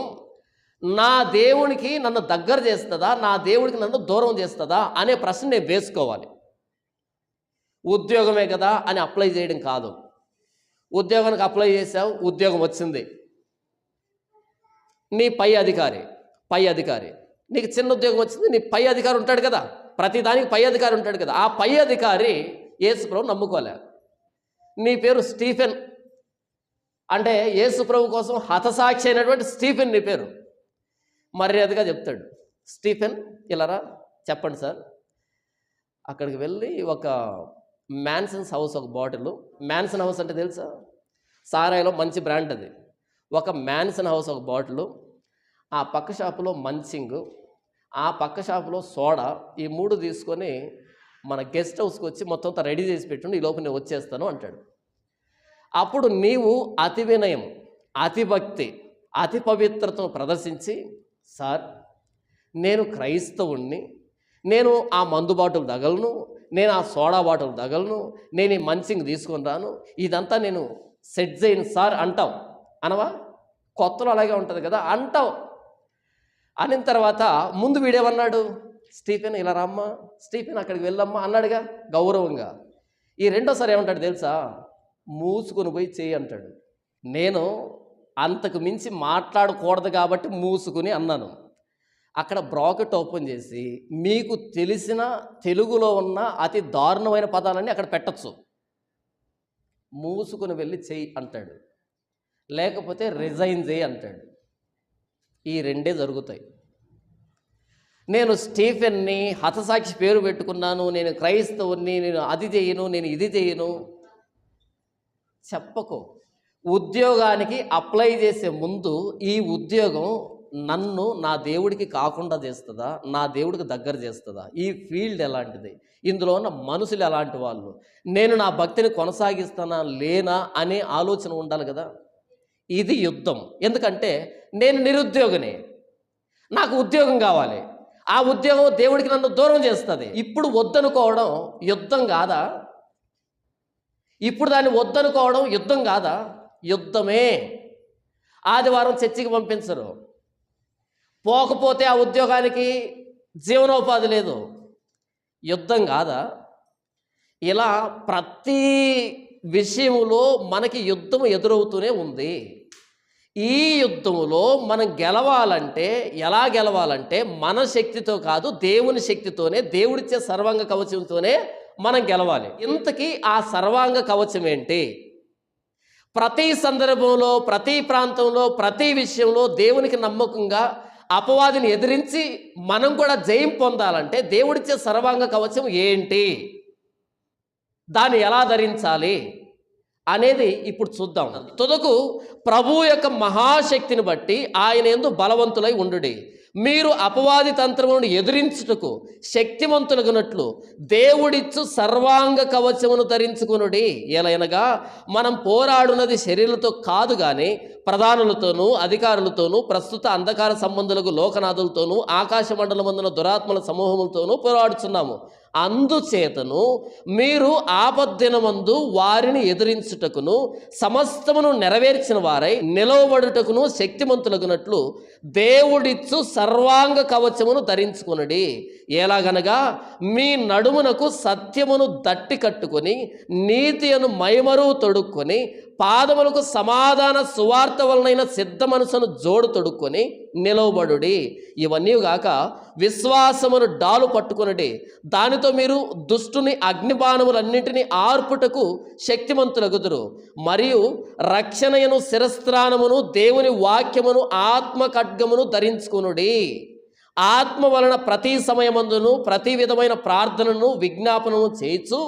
నా దేవునికి నన్ను దగ్గర చేస్తుందా, నా దేవుడికి నన్ను దూరం చేస్తుందా అనే ప్రశ్న నేను వేసుకోవాలి. ఉద్యోగమే కదా అని అప్లై చేయడం కాదు. ఉద్యోగానికి అప్లై చేసావు, ఉద్యోగం వచ్చింది. నీ పై అధికారి నీకు చిన్న ఉద్యోగం వచ్చింది, నీ పై అధికారి ఉంటాడు కదా, ప్రతిదానికి పై అధికారి ఉంటాడు కదా. ఆ పై అధికారి యేసుప్రభు నమ్ముకోలే. నీ పేరు స్టీఫెన్ అంటే యేసుప్రభు కోసం హతసాక్షి అయినటువంటి స్టీఫెన్ నీ పేరు. మర్యాదగా చెప్తాడు, స్టీఫెన్ ఇలారా, చెప్పండి సార్. అక్కడికి వెళ్ళి ఒక మ్యాన్సన్స్ హౌస్, ఒక బాటిల్. మ్యాన్సన్ హౌస్ అంటే తెలుసా? సారాయిలో మంచి బ్రాండ్ అది. ఒక మ్యాన్సన్ హౌస్ ఒక బాటిల్, ఆ పక్క షాపులో మంచింగ్, ఆ పక్క షాపులో సోడా, ఈ 3 తీసుకొని మన గెస్ట్ హౌస్కి వచ్చి మొత్తం అంతా రెడీ చేసి పెట్టుండి, ఈ లోపు నేను వచ్చేస్తాను అంటాడు. అప్పుడు నీవు అతి వినయం, అతి భక్తి, అతి పవిత్రతను ప్రదర్శించి, సార్ నేను క్రైస్తవుణ్ణి, నేను ఆ మందు బాటిల్ తగలను, నేను ఆ సోడా బాటిల్ తగలను, నేను ఈ మంచింగ్ తీసుకొని రాను, ఇదంతా నేను సెట్ చేయను సార్ అంటావు. అనవా? కొత్తలో అలాగే ఉంటుంది కదా, అంటావు. అనిన తర్వాత ముందు వీడేమన్నాడు, స్టీఫెన్ ఇలా రమ్మా, స్టీఫెన్ అక్కడికి వెళ్ళమ్మా అన్నాడుగా గౌరవంగా. ఈ రెండోసారి ఏమంటాడు తెలుసా, మూసుకొని పోయి చెయ్యి అంటాడు. నేను అంతకు మించి మాట్లాడకూడదు కాబట్టి మూసుకుని అన్నాను. అక్కడ బ్రాకెట్ ఓపెన్ చేసి మీకు తెలిసిన తెలుగులో ఉన్న అతి దారుణమైన పదాలన్నీ అక్కడ పెట్టచ్చు. మూసుకుని వెళ్ళి చెయ్యి అంటాడు, లేకపోతే రిజైన్ చేయి అంటాడు. ఈ రెండే జరుగుతాయి. నేను స్టీఫెన్ని హతసాక్షి పేరు పెట్టుకున్నాను, నేను క్రైస్తవుని, నేను అది చేయను, నేను ఇది చేయను చెప్పకు. ఉద్యోగానికి అప్లై చేసే ముందు ఈ ఉద్యోగం నన్ను నా దేవుడికి కాకుండా చేస్తుందా, నా దేవుడికి దగ్గర చేస్తుందా, ఈ ఫీల్డ్ ఎలాంటిది, ఇందులో ఉన్న మనుషులు ఎలాంటి వాళ్ళు, నేను నా భక్తిని కొనసాగిస్తానా లేనా అనే ఆలోచన ఉండాలి కదా. ఇది యుద్ధం. ఎందుకంటే నేను నిరుద్యోగిని, నాకు ఉద్యోగం కావాలి, ఆ ఉద్యోగం దేవుడికి నన్ను దూరం చేస్తుంది. ఇప్పుడు వద్దనుకోవడం యుద్ధం కాదా? ఇప్పుడు దాన్ని వద్దనుకోవడం యుద్ధం కాదా? యుద్ధమే. ఆదివారం చర్చికి పంపించరు, పోకపోతే ఆ ఉద్యోగానికి జీవనోపాధి లేదు. యుద్ధం కాదా? ఇలా ప్రతి విషయంలో మనకి యుద్ధం ఎదురవుతూనే ఉంది. ఈ యుద్ధంలో మనం గెలవాలంటే ఎలా గెలవాలంటే మన శక్తితో కాదు, దేవుని శక్తితోనే, దేవుడిచ్చే సర్వాంగ కవచంతోనే మనం గెలవాలి. ఇంతకీ ఆ సర్వాంగ కవచం ఏంటి? ప్రతి సందర్భంలో, ప్రతి ప్రాంతంలో, ప్రతి విషయంలో దేవునికి నమ్మకంగా అపవాదిని ఎదిరించి మనం కూడా జయం పొందాలంటే దేవుడిచ్చే సర్వాంగ కవచం ఏంటి, దాన్ని ఎలా ధరించాలి అనేది ఇప్పుడు చూద్దాం. తుదకు ప్రభు యొక్క మహాశక్తిని బట్టి ఆయన యందు బలవంతులై ఉండుడి. మీరు అపవాది తంత్రమును ఎదిరించుటకు శక్తివంతులగునట్లు దేవుడిచ్చు సర్వాంగ కవచమును ధరించుకునుడి. ఎలయనగా మనం పోరాడున్నది శరీరులతో కాదు గాని ప్రధానులతోనూ అధికారులతోనూ ప్రస్తుత అంధకార సంబంధులకు లోకనాథులతోనూ ఆకాశ మండలమందున దురాత్మల సమూహములతోనూ పోరాడుచున్నాము. అందుచేతను మీరు ఆపద్దినమందు వారిని ఎదిరించుటకును సమస్తమును నెరవేర్చిన వారై నిలవబడుటకును శక్తిమంతులగునట్లు దేవుడిచ్చు సర్వాంగ కవచమును ధరించుకునడి. ఎలాగనగా మీ నడుమునకు సత్యమును దట్టి కట్టుకొని నీతి అను మైమరువు తొడుక్కొని పాదములకు సమాధాన సువార్త వలనైన సిద్ధ మనసును జోడు తొడుక్కొని నిలవబడుడి. ఇవన్నీ గాక విశ్వాసమును డాలు పట్టుకొనుడి. దానితో మీరు దుష్టుని అగ్నిబాణములన్నింటినీ ఆర్పుటకు శక్తిమంతులగుదురు. మరియు రక్షణయను శిరస్త్రాణమును దేవుని వాక్యమును ఆత్మ ఖడ్గమును ధరించుకొనుడి. ఆత్మ వలన ప్రతి సమయమందును ప్రతి విధమైన ప్రార్థనను విజ్ఞాపనను చేయించు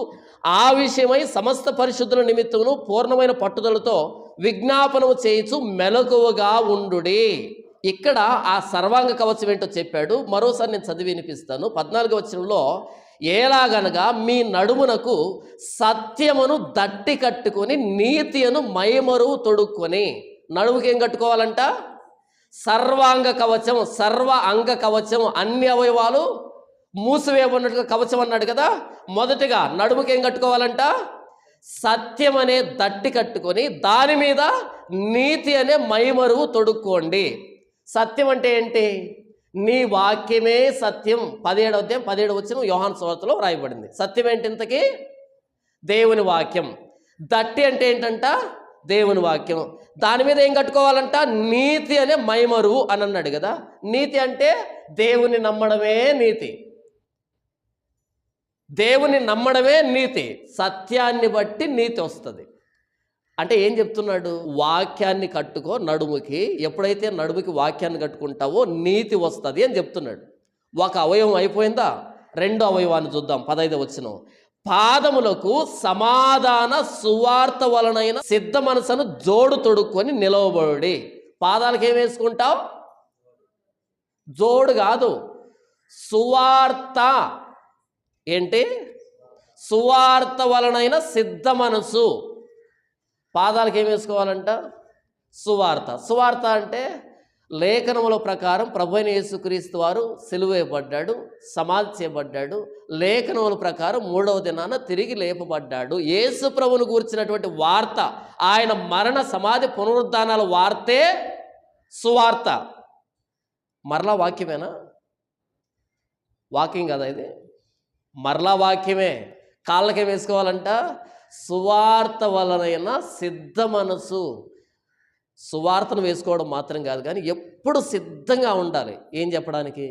ఆ విషయమై సమస్త పరిశుద్ధుల నిమిత్తమును పూర్ణమైన పట్టుదలతో విజ్ఞాపనము చేయించు మెలకువగా ఉండుడి. ఇక్కడ ఆ సర్వాంగ కవచం ఏంటో చెప్పాడు. మరోసారి నేను చదివి వినిపిస్తాను. 14వ వచనంలో ఎలాగనగా మీ నడుమునకు సత్యమును దట్టి కట్టుకొని నీతి అను మైమరువు తొడుక్కొని. నడుముకి ఏం కట్టుకోవాలంట? సర్వాంగ కవచం, సర్వ అంగ కవచం, అన్ని అవయవాలు మూసివేయబడినట్టుగా కవచం అన్నాడు కదా. మొదటిగా నడుముకి ఏం కట్టుకోవాలంట? సత్యం అనే దట్టి కట్టుకొని దాని మీద నీతి అనే మైమరువు తొడుక్కోండి. సత్యం అంటే ఏంటి? నీ వాక్యమే సత్యం. 17వ అధ్యాయం 17వ వచనం యోహాను సువార్తలో రాయబడింది. సత్యం ఏంటి ఇంతకీ? దేవుని వాక్యం. దట్టి అంటే ఏంటంట? దేవుని వాక్యం. దాని మీద ఏం కట్టుకోవాలంట? నీతి అనే మైమరువు అని అన్నాడు కదా. నీతి అంటే దేవుని నమ్మడమే నీతి. దేవుని నమ్మడమే నీతి. సత్యాన్ని బట్టి నీతి వస్తుంది. అంటే ఏం చెప్తున్నాడు? వాక్యాన్ని కట్టుకో నడుముకి. ఎప్పుడైతే నడుముకి వాక్యాన్ని కట్టుకుంటావో నీతి వస్తుంది అని చెప్తున్నాడు. ఒక అవయవం అయిపోయిందా? రెండో అవయవాన్ని చూద్దాం. 15వ వచనం. పాదములకు సమాధాన సువార్త వలనైన సిద్ధ మనసును జోడు తొడుక్కొని నిలవబడి. పాదాలకు ఏం వేసుకుంటావు? జోడు కాదు, సువార్త. ఏంటి? సువార్త వలనైన సిద్ధ మనసు. పాదాలకు ఏం వేసుకోవాలంట? సువార్త. సువార్త అంటే లేఖనముల ప్రకారం ప్రభువైన యేసుక్రీస్తు వారు సిలువేయబడ్డాడు, సమాధి చేయబడ్డాడు. లేఖనముల ప్రకారం 3వ దినాన తిరిగి లేపబడ్డాడు. యేసు ప్రభువును గూర్చినటువంటి వార్త, ఆయన మరణ సమాధి పునరుద్ధానాల వార్తే సువార్త. మరలా వాక్యమేనా? వాక్యం కదా ఇది, మరలా వాక్యమే. కాళ్ళకేం వేసుకోవాలంట? సువార్త వలనైన సిద్ధ మనసు. సువార్తను వేసుకోవడం మాత్రం కాదు, కానీ ఎప్పుడు సిద్ధంగా ఉండాలి. ఏం చెప్పడానికి?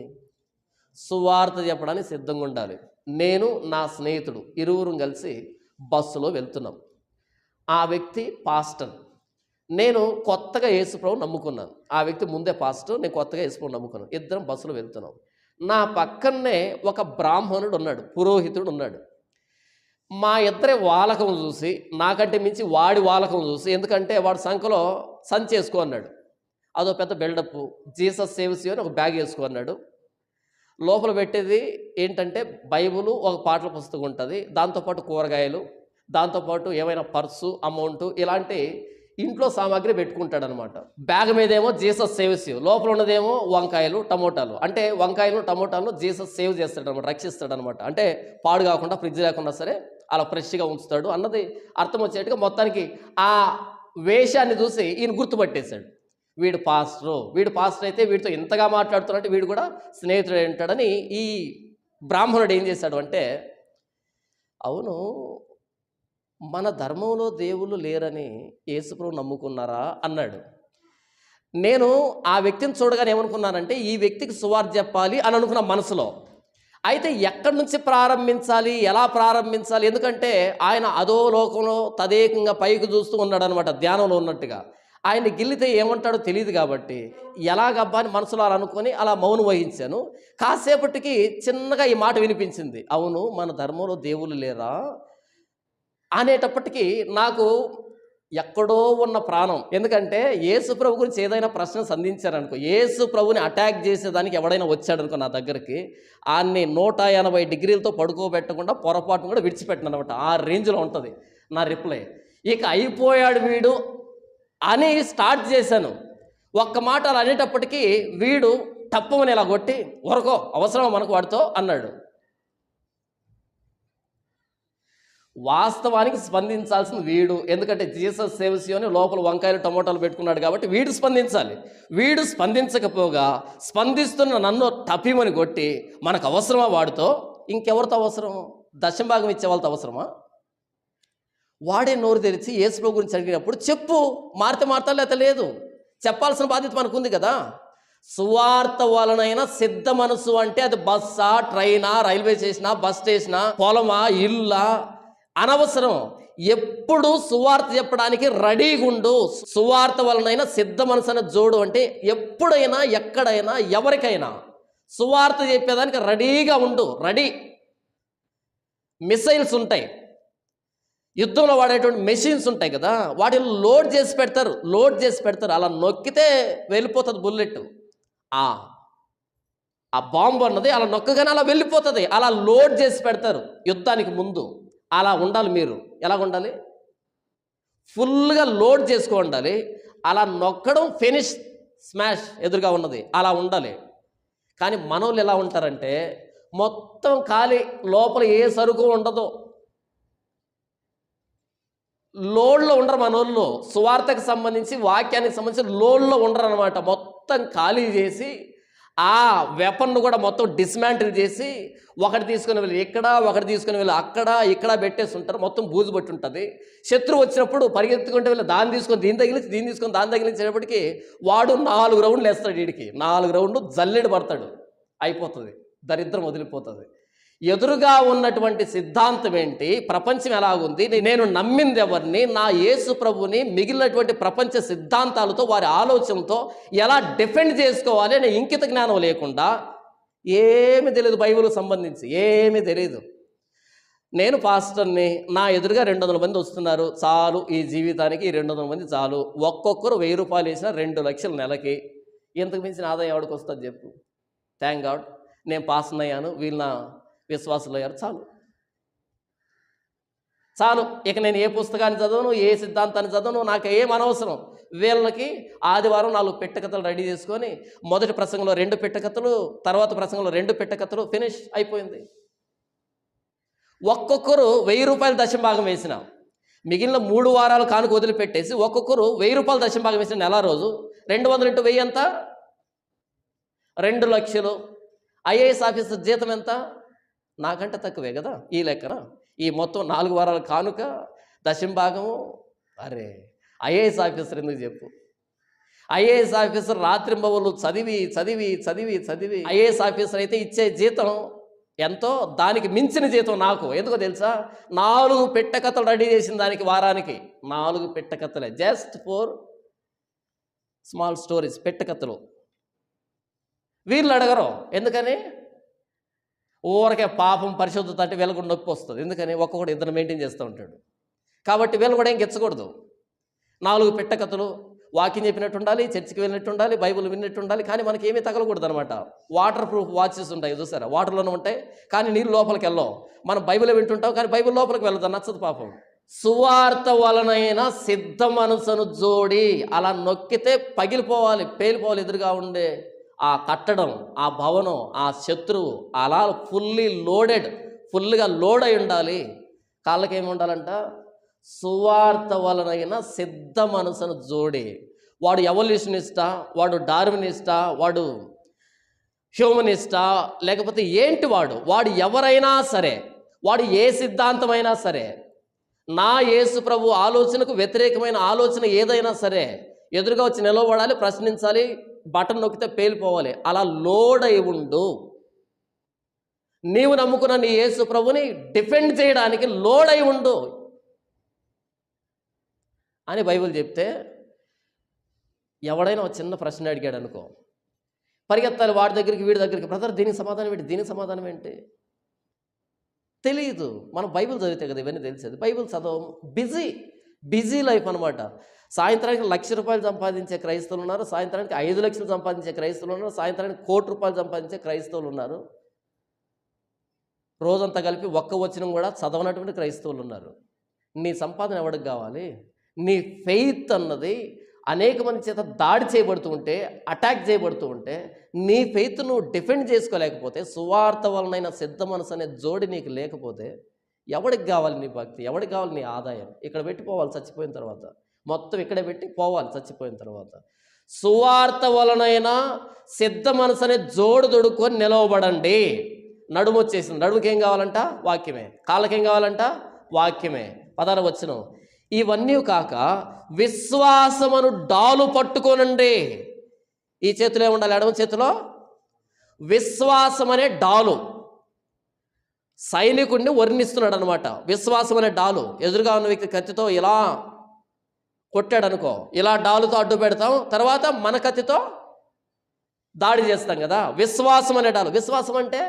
సువార్త చెప్పడానికి సిద్ధంగా ఉండాలి. నేను నా స్నేహితుడు ఇరువురు కలిసి బస్సులో వెళ్తున్నాం. ఆ వ్యక్తి పాస్టర్, నేను కొత్తగా యేసుప్రభు నమ్ముకున్నాను. ఆ వ్యక్తి ముందే పాస్టర్, నేను కొత్తగా యేసుప్రభు నమ్ముకున్నాను. ఇద్దరం బస్సులో వెళ్తున్నాం. నా పక్కనే ఒక బ్రాహ్మణుడు ఉన్నాడు, పురోహితుడు ఉన్నాడు. మా ఇద్దరి వాలకం చూసి, నాకంటే మించి వాడి వాలకం చూసి, ఎందుకంటే వాడు సంఖలో సంచి వేసుకో అన్నాడు. అదో పెద్ద బిల్డప్. జీసస్ సేవ్స్ యు అని ఒక బ్యాగ్ వేసుకో అన్నాడు. లోపల పెట్టేది ఏంటంటే బైబుల్, ఒక పాటల పుస్తకం ఉంటుంది, దాంతోపాటు కూరగాయలు, దాంతోపాటు ఏమైనా పర్సు, అమౌంట్, ఇలాంటి ఇంట్లో సామాగ్రి పెట్టుకుంటాడు అనమాట. బ్యాగ్ మీదేమో జీసస్ సేవ్స్ యు, లోపల ఉన్నదేమో వంకాయలు, టమోటాలు. అంటే వంకాయలు టమోటాలను జీసస్ సేవ్ చేస్తాడు అనమాట, రక్షిస్తాడు అనమాట. అంటే పాడు కాకుండా, ఫ్రిడ్జ్ లేకుండా సరే అలా ఫ్రెష్గా ఉంచుతాడు అన్నది అర్థం వచ్చేట్టుగా మొత్తానికి ఆ వేషాన్ని చూసి ఈయన గుర్తుపట్టేశాడు. వీడు పాస్టర్ అయితే వీడితో ఇంతగా మాట్లాడుతున్నట్టు వీడు కూడా స్నేహితుడు ఉంటాడని ఈ బ్రాహ్మణుడు ఏం చేశాడు అంటే, అవును, మన ధర్మంలో దేవుళ్ళు లేరని యేసుప్రభు నమ్ముకున్నారా అన్నాడు. నేను ఆ వ్యక్తిని చూడగానే ఏమనుకున్నానంటే, ఈ వ్యక్తికి సువార్త చెప్పాలి అని అనుకున్న మనసులో. అయితే ఎక్కడి నుంచి ప్రారంభించాలి, ఎలా ప్రారంభించాలి? ఎందుకంటే ఆయన అదో లోకంలో తదేకంగా పైకి చూస్తూ ఉన్నాడు అనమాట, ధ్యానంలో ఉన్నట్టుగా. ఆయన గిల్లితే ఏమంటాడో తెలియదు కాబట్టి ఎలాగబ్బా అని మనసులో అలా అనుకొని అలా మౌనం వహించాను. కాసేపటికి చిన్నగా ఈ మాట వినిపించింది, అవును మన ధర్మంలో దేవుళ్ళు లేరా అనేటప్పటికీ నాకు ఎక్కడో ఉన్న ప్రాణం. ఎందుకంటే యేసు ప్రభు గురించి ఏదైనా ప్రశ్న సంధించారనుకో, యేసు ప్రభుని అటాక్ చేసేదానికి ఎవడైనా వచ్చాడనుకో నా దగ్గరికి, ఆయన్ని 180 డిగ్రీలతో పడుకోబెట్టకుండా పొరపాటును కూడా విడిచిపెట్టను అనమాట. ఆ రేంజ్లో ఉంటుంది నా రిప్లై. ఇక అయిపోయాడు వీడు అని స్టార్ట్ చేశాను. ఒక్క మాట అలా అనేటప్పటికీ వీడు తప్పమని ఇలా కొట్టి, ఊరకో అవసరం మనకు వాడితో అన్నాడు. వాస్తవానికి స్పందించాల్సింది వీడు, ఎందుకంటే జీసస్ సేవ్స్ యు అని లోపల వంకాయలు టమోటాలు పెట్టుకున్నాడు కాబట్టి వీడు స్పందించాలి. వీడు స్పందించకపోగా స్పందిస్తున్న నన్ను తప్పిమని కొట్టి, మనకు అవసరమా వాడితో? ఇంకెవరితో అవసరం? దశంభాగం ఇచ్చే వాళ్ళతో అవసరమా? వాడే నోరు తెరిచి యేసుప్రభు గురించి అడిగినప్పుడు చెప్పు, మారితే లేకపోతే లేదు, చెప్పాల్సిన బాధ్యత మనకుంది కదా. సువార్త వలనైన సిద్ధ మనసు అంటే అది బస్సా, ట్రైనా, రైల్వే స్టేషనా, బస్ స్టేషనా, పొలమా, ఇల్లా అనవసరం. ఎప్పుడు సువార్త చెప్పడానికి రెడీగా ఉండు. సువార్త వలనైనా సిద్ధ మనసు అనే జోడు అంటే ఎప్పుడైనా, ఎక్కడైనా, ఎవరికైనా సువార్త చెప్పేదానికి రెడీగా ఉండు. రెడీ. మిసైల్స్ ఉంటాయి, యుద్ధంలో వాడేటువంటి మెషిన్స్ ఉంటాయి కదా, వాటిని లోడ్ చేసి పెడతారు. అలా నొక్కితే వెళ్ళిపోతుంది బుల్లెట్. ఆ బాంబు అన్నది అలా నొక్కగానే అలా వెళ్ళిపోతుంది. అలా లోడ్ చేసి పెడతారు యుద్ధానికి ముందు. అలా ఉండాలి మీరు. ఎలా ఉండాలి? ఫుల్గా లోడ్ చేసుకో ఉండాలి. అలా నొక్కడం, ఫినిష్, స్మాష్ ఎదురుగా ఉన్నది, అలా ఉండాలి. కానీ మనోళ్ళు ఎలా ఉంటారంటే మొత్తం ఖాళీ, లోపల ఏ సరుకు ఉండదు, లోడ్లో ఉండరు మనోళ్ళు. సువార్తకు సంబంధించి, వాక్యానికి సంబంధించి లోడ్లో ఉండరు అనమాట. మొత్తం ఖాళీ చేసి ఆ వెపన్ను కూడా మొత్తం డిస్మాంటిల్ చేసి ఒకటి తీసుకుని వెళ్ళి ఇక్కడ, ఒకటి తీసుకుని వెళ్ళి అక్కడ, ఇక్కడ పెట్టేసి ఉంటారు. మొత్తం బూజు పట్టి ఉంటుంది. శత్రువు వచ్చినప్పుడు పరిగెత్తుకుంటే వెళ్ళి దాన్ని తీసుకొని దీన్ని తగిలించి, దీన్ని తీసుకొని దాన్ని తగిలించేటప్పటికి వాడు 4 రౌండ్లు వేస్తాడు. వీడికి 4 రౌండ్లు జల్లెడు పడతాడు, అయిపోతుంది, దరిద్రం వదిలిపోతుంది. ఎదురుగా ఉన్నటువంటి సిద్ధాంతం ఏంటి? ప్రపంచం ఎలాగుంది, నేను నమ్మింది ఎవరిని, నా యేసు ప్రభుని మిగిలినటువంటి ప్రపంచ సిద్ధాంతాలతో, వారి ఆలోచనతో ఎలా డిఫెండ్ చేసుకోవాలి అనే ఇంకిత జ్ఞానం లేకుండా ఏమీ తెలియదు. బైబిల్ సంబంధించి ఏమీ తెలియదు. నేను పాస్టర్ని, నా ఎదురుగా 200 మంది వస్తున్నారు, చాలు ఈ జీవితానికి 200 మంది చాలు. ఒక్కొక్కరు 1000 రూపాయలు వేసినా 2 లక్షలు నెలకి. ఇంతకు మించిన ఆదాయం ఎవరికి వస్తుంది చెప్పు? థ్యాంక్ గాడ్ నేను పాస్టర్ అయ్యాను, వీళ్ళ విశ్వాసులు అయ్యారు, చాలు. చాలు, ఇక నేను ఏ పుస్తకాన్ని చదవను, ఏ సిద్ధాంతాన్ని చదవను, నాకు ఏం అనవసరం. వీళ్ళకి ఆదివారం 4 పిట్టకథలు రెడీ చేసుకొని మొదటి ప్రసంగంలో 2 పిట్టకథలు, తర్వాత ప్రసంగంలో 2 పిట్టకథలు, ఫినిష్ అయిపోయింది. ఒక్కొక్కరు 1000 రూపాయలు దశంభాగం వేసిన, మిగిలిన 3 వారాలు కానుక వదిలిపెట్టేసి ఒక్కొక్కరు 1000 రూపాయలు దశంభాగం వేసిన నెల రోజు 200 × 1000 ఎంత? 2 లక్షలు. ఐఏఎస్ ఆఫీసర్ జీతం ఎంత? నాకంటే తక్కువే కదా ఈ లెక్కన. ఈ మొత్తం 4 వారాల కానుక దశంభాగము. అరే, ఐఏఎస్ ఆఫీసర్ ఎందుకు చెప్పు? ఐఏఎస్ ఆఫీసర్ రాత్రింబవళ్ళు చదివి చదివి చదివి చదివి ఐఏఎస్ ఆఫీసర్ అయితే ఇచ్చే జీతం ఎంతో దానికి మించిన జీతం నాకు. ఎందుకో తెలుసా? 4 పిట్టకథలు రెడీ చేసిన దానికి వారానికి 4 పిట్టకథలే, జస్ట్ ఫర్ స్మాల్ స్టోరీస్, పిట్టకథలు. వీళ్ళు అడగరు. ఎందుకని? ఊరకే పాపం పరిశుద్ధత అంటే వీళ్ళకు నొప్పి వస్తుంది. ఎందుకని? ఒక్కొక్కడు ఇద్దరు మెయింటైన్ చేస్తూ ఉంటాడు. కాబట్టి వీళ్ళు కూడా ఏం గెచ్చకూడదు. 4 పిట్టకథలు, వాకింగ్ చెప్పినట్టు ఉండాలి, చర్చికి వెళ్ళినట్టు ఉండాలి, బైబిల్ విన్నట్టు ఉండాలి. కానీ మనకి ఏమీ తగలకూడదు అనమాట. వాటర్ ప్రూఫ్ వాచెస్ ఉంటాయి చూసారా, వాటర్లోనే ఉంటాయి కానీ నీళ్ళు లోపలికి వెళ్ళవు. మనం బైబిల్ వింటుంటాం కానీ బైబిల్ లోపలికి వెళ్ళదు, నచ్చదు పాపం. సువార్త వలనైన సిద్ధ మనసును జోడి అలా నొక్కితే పగిలిపోవాలి, పేలిపోవాలి. ఎదురుగా ఉండే ఆ కట్టడం, ఆ భవనం, ఆ శత్రువు అలా ఫుల్గా లోడ్ అయి ఉండాలి. కాళ్ళకేమి ఉండాలంట? సువార్త వలనైన సిద్ధ మనసును జోడి. వాడు ఎవల్యూషనిస్టా, వాడు డార్వినిస్టా, వాడు హ్యూమనిస్టా, లేకపోతే ఏంటి వాడు ఎవరైనా సరే, వాడు ఏ సిద్ధాంతమైనా సరే, నా యేసు ప్రభు ఆలోచనకు వ్యతిరేకమైన ఆలోచన ఏదైనా సరే ఎదురుగా వచ్చి నిలబడాలి, ప్రశ్నించాలి, బటన్ నొక్కితే పేలిపోవాలి. అలా లోడ్ అయి ఉండు. నీవు నమ్ముకున్న నీ యేసు ప్రభుని డిఫెండ్ చేయడానికి లోడ్ అయి ఉండు అని బైబిల్ చెప్తే, ఎవడైనా ఒక చిన్న ప్రశ్న అడిగాడు అనుకో, పరిగెత్తాలి వాడి దగ్గరికి వీడి దగ్గరికి. బ్రదర్ దీనికి సమాధానం ఏంటి, దీనికి సమాధానం ఏంటి? తెలియదు. మనం బైబిల్ చదివితే కదా ఇవన్నీ తెలిసేది. బైబిల్ చదవం. బిజీ లైఫ్ అనమాట. సాయంత్రానికి 1,00,000 రూపాయలు సంపాదించే క్రైస్తవులు ఉన్నారు, సాయంత్రానికి 5 లక్షలు సంపాదించే క్రైస్తవులు ఉన్నారు, సాయంత్రానికి 1 కోటి రూపాయలు సంపాదించే క్రైస్తవులు ఉన్నారు. రోజంతా కలిపి ఒక్క వచనం కూడా చదవనటువంటి క్రైస్తవులు ఉన్నారు. నీ సంపాదన ఎవరికి కావాలి? నీ ఫెయిత్ అన్నది అనేక మంది చేత దాడి చేయబడుతూ ఉంటే, అటాక్ చేయబడుతూ ఉంటే, నీ ఫెయిత్ నువ్వు డిఫెండ్ చేసుకోలేకపోతే, సువార్త వలనైన సిద్ధ మనసు అనే జోడి నీకు లేకపోతే ఎవరికి కావాలి నీ భక్తి? ఎవరికి కావాలి నీ ఆదాయం? ఇక్కడ పెట్టిపోవాలి చచ్చిపోయిన తర్వాత, మొత్తం ఇక్కడే పెట్టి పోవాలి చచ్చిపోయిన తర్వాత. సువార్త వలనైనా సిద్ధ మనసు అనే జోడు దొడుక్కొని నిలవబడండి. నడుము వచ్చేసింది. నడుముకి ఏం కావాలంట? వాక్యమే. కాళ్ళకేం కావాలంట? వాక్యమే. 16వ వచనం, ఇవన్నీ కాక విశ్వాసమును డాలు పట్టుకోనండి. ఈ చేతిలో ఏముండాలి? ఎడమ చేతిలో విశ్వాసం అనే డాలు. సైనికుడిని వర్ణిస్తున్నాడు అనమాట. విశ్వాసం అనే డాలు. ఎదురుగా ఉన్న వ్యక్తి కత్తితో ఇలా కొట్టాడు అనుకో, ఇలా డాలుతో అడ్డు పెడతాం, తర్వాత మన కత్తితో దాడి చేస్తాం కదా. విశ్వాసం అనే డాలు. విశ్వాసం అంటే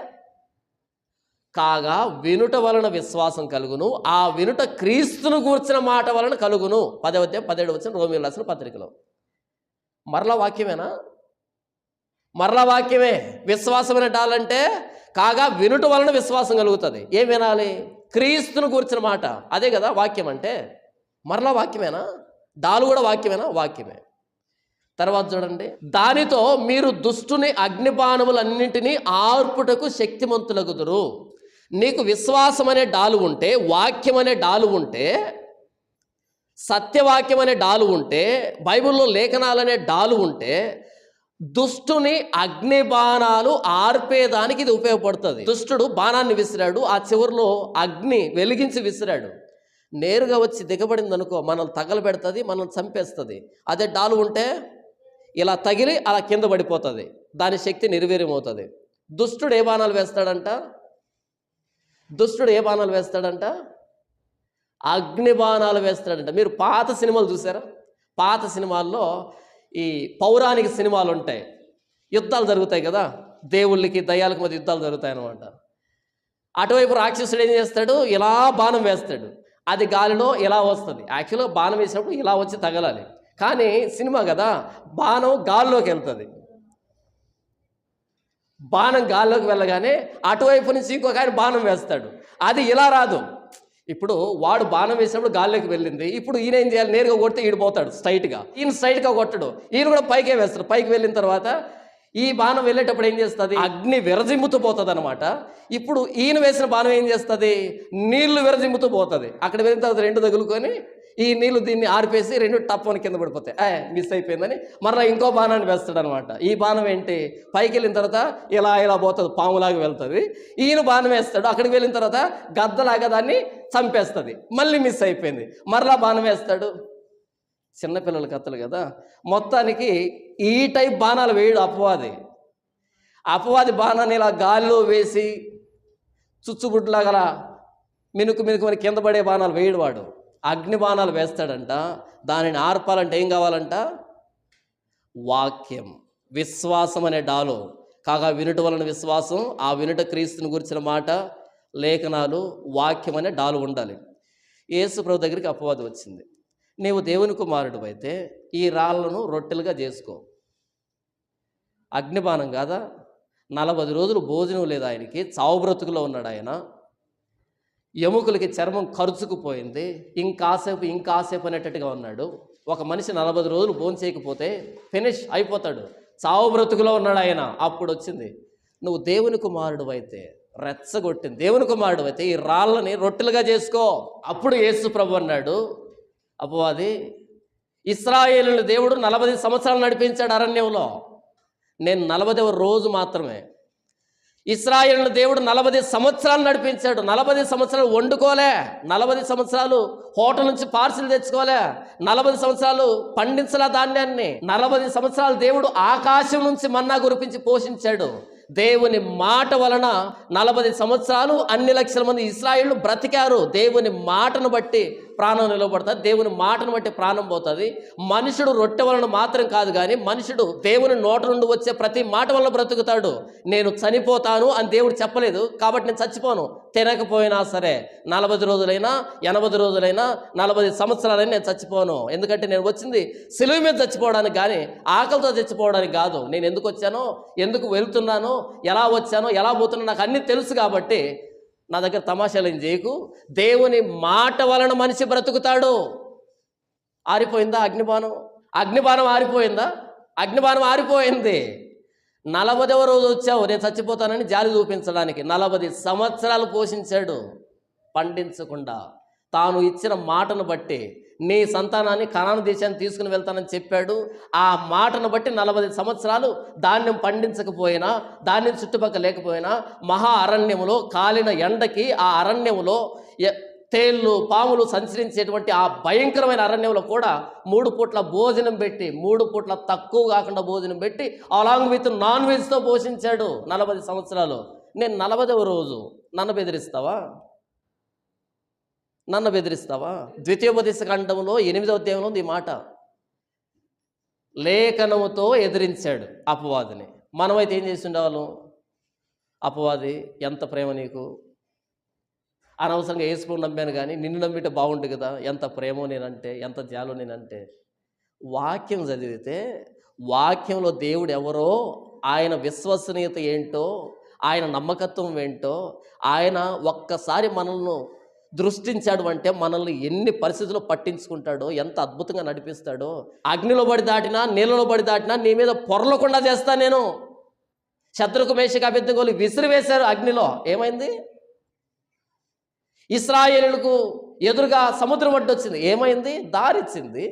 కాగా వినుట వలన విశ్వాసం కలుగును, ఆ వినుట క్రీస్తును గూర్చిన మాట వలన కలుగును. 10వ అధ్యాయం 17వ వచనం రోమీయులకు రాసిన పత్రికలో. మరలా వాక్యమేనా? మరలా వాక్యమే. విశ్వాసం అనే డాలంటే కాగా వినుట వలన విశ్వాసం కలుగుతుంది. ఏం వినాలి? క్రీస్తును గూర్చిన మాట. అదే కదా వాక్యం అంటే. మరలా వాక్యమేనా? డాలు కూడా వాక్యమేనా? వాక్యమే. తర్వాత చూడండి, దానితో మీరు దుష్టుని అగ్నిబాణములన్నింటినీ ఆర్పుటకు శక్తిమంతులగుదురు. నీకు విశ్వాసం అనే డాలు ఉంటే, వాక్యం అనే డాలు ఉంటే, సత్యవాక్యం అనే డాలు ఉంటే, బైబిల్లో లేఖనాలనే డాలు ఉంటే, దుష్టుని అగ్ని బాణాలు ఆర్పేదానికి ఇది ఉపయోగపడుతుంది. దుష్టుడు బాణాన్ని విసిరాడు, ఆ చివరిలో అగ్ని వెలిగించి విసిరాడు. నేరుగా వచ్చి దిగబడింది అనుకో, మనల్ని తగలబెడుతుంది, మనల్ని చంపేస్తుంది. అదే డాలు ఉంటే ఇలా తగిలి అలా కింద పడిపోతుంది, దాని శక్తి నిర్వీర్యమవుతుంది. దుష్టుడు ఏ బాణాలు వేస్తాడంట? అగ్ని బాణాలు వేస్తాడంట. మీరు పాత సినిమాలు చూసారా? పాత సినిమాల్లో ఈ పౌరాణిక సినిమాలు ఉంటాయి, యుద్ధాలు జరుగుతాయి కదా, దేవుళ్ళకి దయ్యాలకు మధ్య యుద్ధాలు జరుగుతాయి అన్నమాట. అటువైపు రాక్షసుడు ఏం చేస్తాడు? ఇలా బాణం వేస్తాడు, అది గాలిలో ఇలా వస్తుంది. యాక్చువల్గా బాణం వేసినప్పుడు ఇలా వచ్చి తగలాలి, కానీ సినిమా కదా, బాణం గాల్లోకి వెళ్తుంది. బాణం గాల్లోకి వెళ్ళగానే అటువైపు నుంచి ఇంకొక ఆయన బాణం వేస్తాడు, అది ఇలా రాదు, ఇప్పుడు వాడు బాణం వేసినప్పుడు గాల్లోకి వెళ్ళింది. ఇప్పుడు ఈయన ఏం చేయాలి? నేరుగా కొడితే ఈడు పోతాడు స్ట్రైట్గా. ఈయన స్ట్రైట్గా కొట్టడు, ఈయన కూడా పైకే వేస్తాడు. పైకి వెళ్ళిన తర్వాత ఈ బాణం వెళ్ళేటప్పుడు ఏం చేస్తుంది? అగ్ని విరజిమ్ముతూ పోతుంది అనమాట. ఇప్పుడు ఈయన వేసిన బాణం ఏం చేస్తుంది? నీళ్లు విరజిమ్ముతూ పోతుంది. అక్కడ వెళ్ళిన తర్వాత రెండు తగులుకొని ఈ నీళ్లు దీన్ని ఆర్పేసి రెండు టప్పని కింద పడిపోతాయి. మిస్ అయిపోయిందని మరలా ఇంకో బాణాన్ని వేస్తాడు అనమాట. ఈ బాణం ఏంటి? పైకి వెళ్ళిన తర్వాత ఇలా ఇలా పోతుంది, పాములాగా వెళ్తుంది. ఈయన బాణం వేస్తాడు, అక్కడికి వెళ్ళిన తర్వాత గద్దలాగా దాన్ని చంపేస్తుంది. మళ్ళీ మిస్ అయిపోయింది, మరలా బాణం వేస్తాడు. చిన్నపిల్లల కథలు కదా. మొత్తానికి ఈ టైప్ బాణాలు వేయడు అపవాది బాణాన్ని ఇలా గాలిలో వేసి చుచ్చుబుడ్లాగా మినుకు మినుకుమని కింద పడే బాణాలు వేయడు వాడు. అగ్ని బాణాలు వేస్తాడంట. దానిని ఆర్పాలంటే ఏం కావాలంట? వాక్యం, విశ్వాసం అనే డాలు. కాగా వినుట వలన విశ్వాసం, ఆ వినుట క్రీస్తుని గురించిన మాట, లేఖనాలు, వాక్యం అనే డాలు ఉండాలి. యేసు ప్రభు దగ్గరికి అపవాది వచ్చింది. నీవు దేవుని కుమారుడు అయితే ఈ రాళ్లను రొట్టెలుగా చేసుకో. అగ్నిబాణం కాదా? 40 రోజులు భోజనం లేదు ఆయనకి, చావు బ్రతుకులో ఉన్నాడు ఆయన. ఎముకలకి చర్మం ఖర్చుకుపోయింది, ఇంకాసేపు అనేటట్టుగా ఉన్నాడు. ఒక మనిషి 40 రోజులు భోజనం చేయకపోతే ఫినిష్ అయిపోతాడు, చావు బ్రతుకులో ఉన్నాడు ఆయన. అప్పుడు వచ్చింది, నువ్వు దేవుని కుమారుడు అయితే, రెచ్చగొట్టింది, దేవుని కుమారుడు అయితే ఈ రాళ్ళని రొట్టెలుగా చేసుకో. అప్పుడు యేసు ప్రభు అన్నాడు, అపవాది, ఇశ్రాయేలుని దేవుడు 40 సంవత్సరాలు నడిపించాడు అరణ్యంలో, నేను 40వ రోజు మాత్రమే. ఇశ్రాయేలుని దేవుడు 40 సంవత్సరాలు నడిపించాడు. 40 సంవత్సరాలు వండుకోలే, 40 సంవత్సరాలు హోటల్ నుంచి పార్సిల్ తెచ్చుకోలే, 40 సంవత్సరాలు పండించలే ధాన్యాన్ని. 40 సంవత్సరాలు దేవుడు ఆకాశం నుంచి మన్నా కురిపించి పోషించాడు. దేవుని మాట వలన 40 సంవత్సరాలు అన్ని లక్షల మంది ఇశ్రాయేలు బ్రతికారు. దేవుని మాటను బట్టి ప్రాణం నిలబడుతుంది, దేవుని మాటను బట్టి ప్రాణం పోతుంది. మనుషుడు రొట్టె వలన మాత్రం కాదు, కానీ మనుషుడు దేవుని నోట నుండి వచ్చే ప్రతి మాట వలన బ్రతుకుతాడు. నేను చనిపోతాను అని దేవుడు చెప్పలేదు, కాబట్టి నేను చచ్చిపోను. తినకపోయినా సరే 40 రోజులైనా 80 రోజులైనా 40 సంవత్సరాలైనా నేను చచ్చిపోను. ఎందుకంటే నేను వచ్చింది సిలువ మీద చచ్చిపోవడానికి, కానీ ఆకలితో చచ్చిపోవడానికి కాదు. నేను ఎందుకు వచ్చానో, ఎందుకు వెళ్తున్నానో, ఎలా వచ్చానో, ఎలా పోతున్నానో నాకు అన్నీ తెలుసు. కాబట్టి నా దగ్గర తమాషాలు ఏం చేయకు. దేవుని మాట వలన మనిషి బ్రతుకుతాడు. ఆరిపోయిందా అగ్నిబాణం? అగ్నిబాణం ఆరిపోయిందా? అగ్నిబాణం ఆరిపోయింది. 40వ రోజు వచ్చావు నేను చచ్చిపోతానని జాలి చూపించడానికి. 40 సంవత్సరాలు పోషించాడు పండించకుండా. తాను ఇచ్చిన మాటను బట్టి నీ సంతానాన్ని కనాను దేశాన్ని తీసుకుని వెళ్తానని చెప్పాడు. ఆ మాటను బట్టి 40 సంవత్సరాలు ధాన్యం పండించకపోయినా, ధాన్యం చుట్టుపక్కల లేకపోయినా, మహా అరణ్యములో కాలిన ఎండకి ఆ అరణ్యములో తేళ్ళు పాములు సంచరించేటువంటి ఆ భయంకరమైన అరణ్యంలో కూడా 3 పూట్ల భోజనం పెట్టి, 3 పూట్ల తక్కువ కాకుండా భోజనం పెట్టి, అలాంగ్ విత్ నాన్ వెజ్తో పోషించాడు 40 సంవత్సరాలు. నేను 40వ రోజు నన్ను బెదిరిస్తావా? ద్వితీయోపదేశ ఖండంలో 8వ అధ్యాయంలో ఉంది ఈ మాట. లేఖనముతో ఎదిరించాడు అపవాదిని. మనమైతే ఏం చేసి ఉండేవాళ్ళం? అపవాది ఎంత ప్రేమ నీకు, అనవసరంగా యేసును నమ్మాను కానీ నిన్ను నమ్మితే బాగుండు కదా, ఎంత ప్రేమో నేనంటే, ఎంత జాలో నేనంటే. వాక్యం చదివితే వాక్యంలో దేవుడు ఎవరో, ఆయన విశ్వసనీయత ఏంటో, ఆయన నమ్మకత్వం ఏంటో, ఆయన ఒక్కసారి మనల్ని దృష్టించాడు అంటే మనల్ని ఎన్ని పరిస్థితుల్లో పట్టించుకుంటాడో, ఎంత అద్భుతంగా నడిపిస్తాడో. అగ్నిలో పడి దాటినా, నీళ్ళలో పడి దాటినా నీ మీద పొరలకుండా చేస్తా నేను. శత్రుకు మేషకు అబేద్నెగోలు విసిరివేశారు అగ్నిలో, ఏమైంది? ఇశ్రాయేలులకు ఎదురుగా సముద్రం అడ్డొచ్చింది, ఏమైంది? దారిచ్చింది.